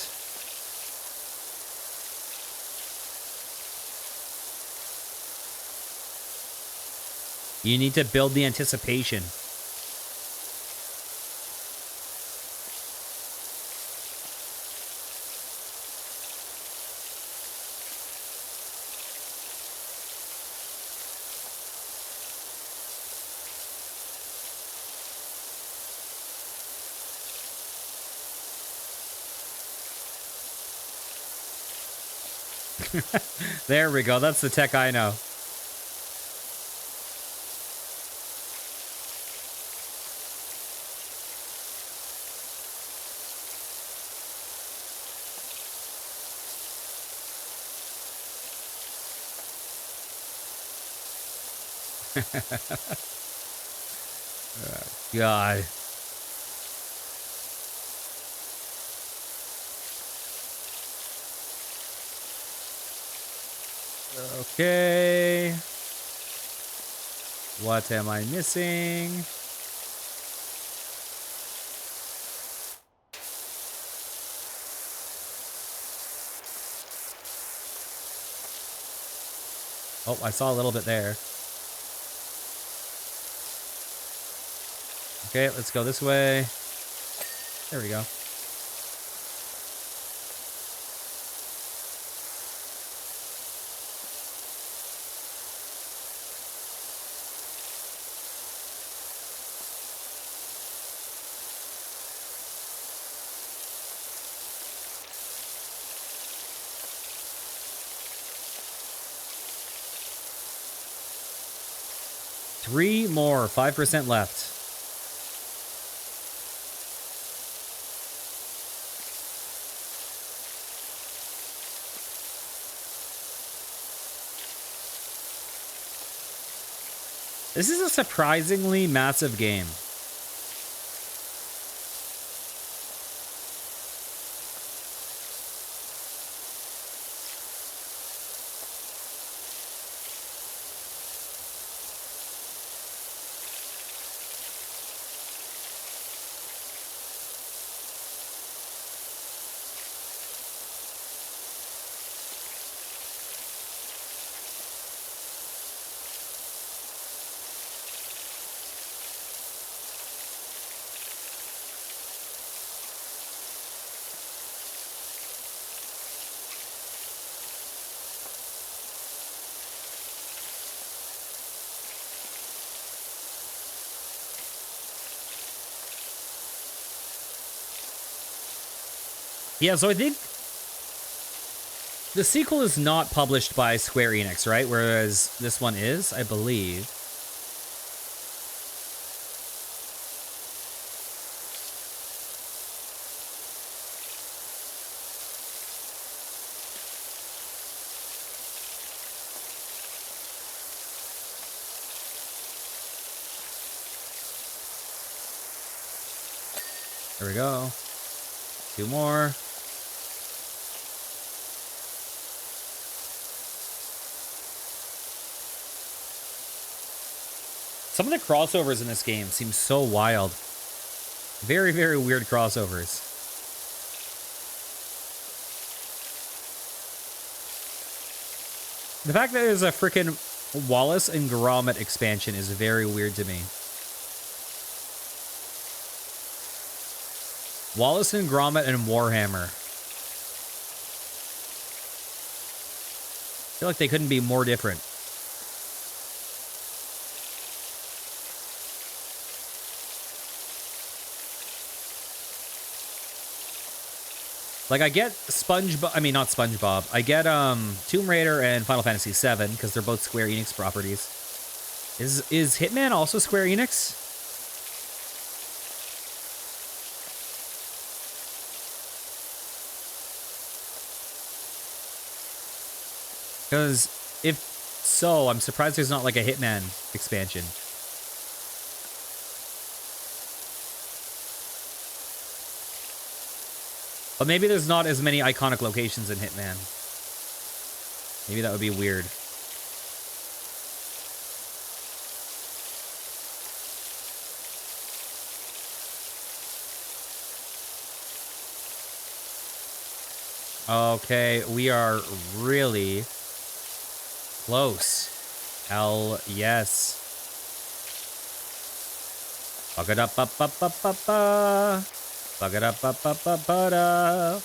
S1: You need to build the anticipation. There we go. That's the tech I know. God. Okay. What am I missing? Oh, I saw a little bit there. Okay, let's go this way. There we go. Three more, 5% left. This is a surprisingly massive game. Yeah, so I think the sequel is not published by Square Enix, right? Whereas this one is, I believe. There we go. Two more. Some of the crossovers in this game seem so wild. Very, very weird crossovers. The fact that there's a freaking Wallace and Gromit expansion is very weird to me. Wallace and Gromit and Warhammer. I feel like they couldn't be more different. Like, I get SpongeBob, I mean, not SpongeBob. I get Tomb Raider and Final Fantasy VII because they're both Square Enix properties. Is Hitman also Square Enix? Because if so, I'm surprised there's not like a Hitman expansion. But maybe there's not as many iconic locations in Hitman. Maybe that would be weird. Okay, we are really close. Hell yes. Fuck it up, up, up, up, up, up. Fuck it up, up, up, up, up, up.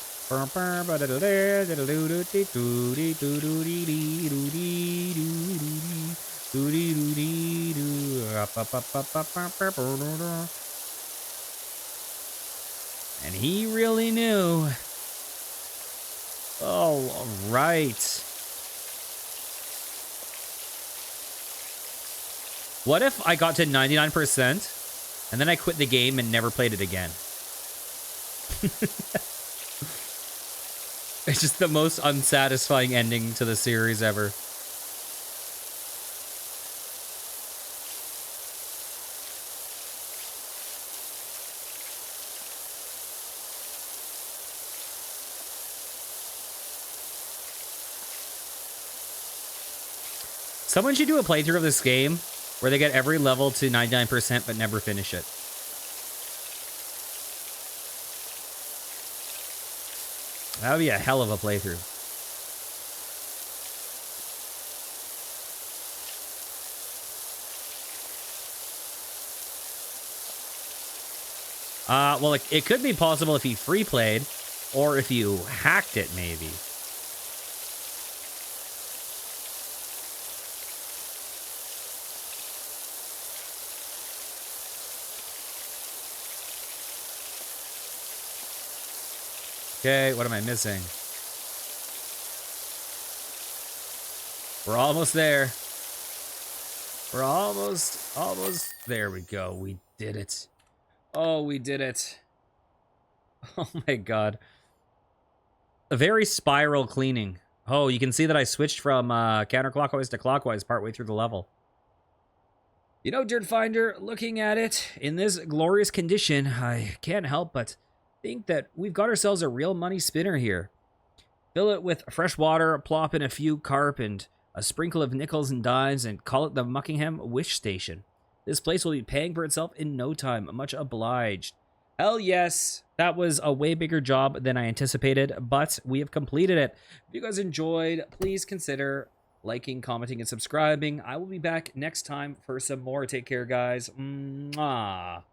S1: And he really knew. Oh, all right. What if I got to 99% and then I quit the game and never played it again? It's just the most unsatisfying ending to the series ever. Someone should do a playthrough of this game where they get every level to 99% but never finish it. That would be a hell of a playthrough. Well, it could be possible if you free played, or if you hacked it, maybe. Okay, what am I missing? We're almost there. We're almost. There we go. We did it. Oh, we did it. Oh my god. A very spiral cleaning. Oh, you can see that I switched from counterclockwise to clockwise partway through the level. You know, Dirt Finder, looking at it in this glorious condition, I can't help but think that we've got ourselves a real money spinner here. Fill it with fresh water, plop in a few carp and a sprinkle of nickels and dimes, and call it the Muckingham Wish Station. This place will be paying for itself in no time. Much obliged. Hell yes. That was a way bigger job than I anticipated, but we have completed it. If you guys enjoyed, please consider liking, commenting, and subscribing. I will be back next time for some more. Take care, guys. Mwah.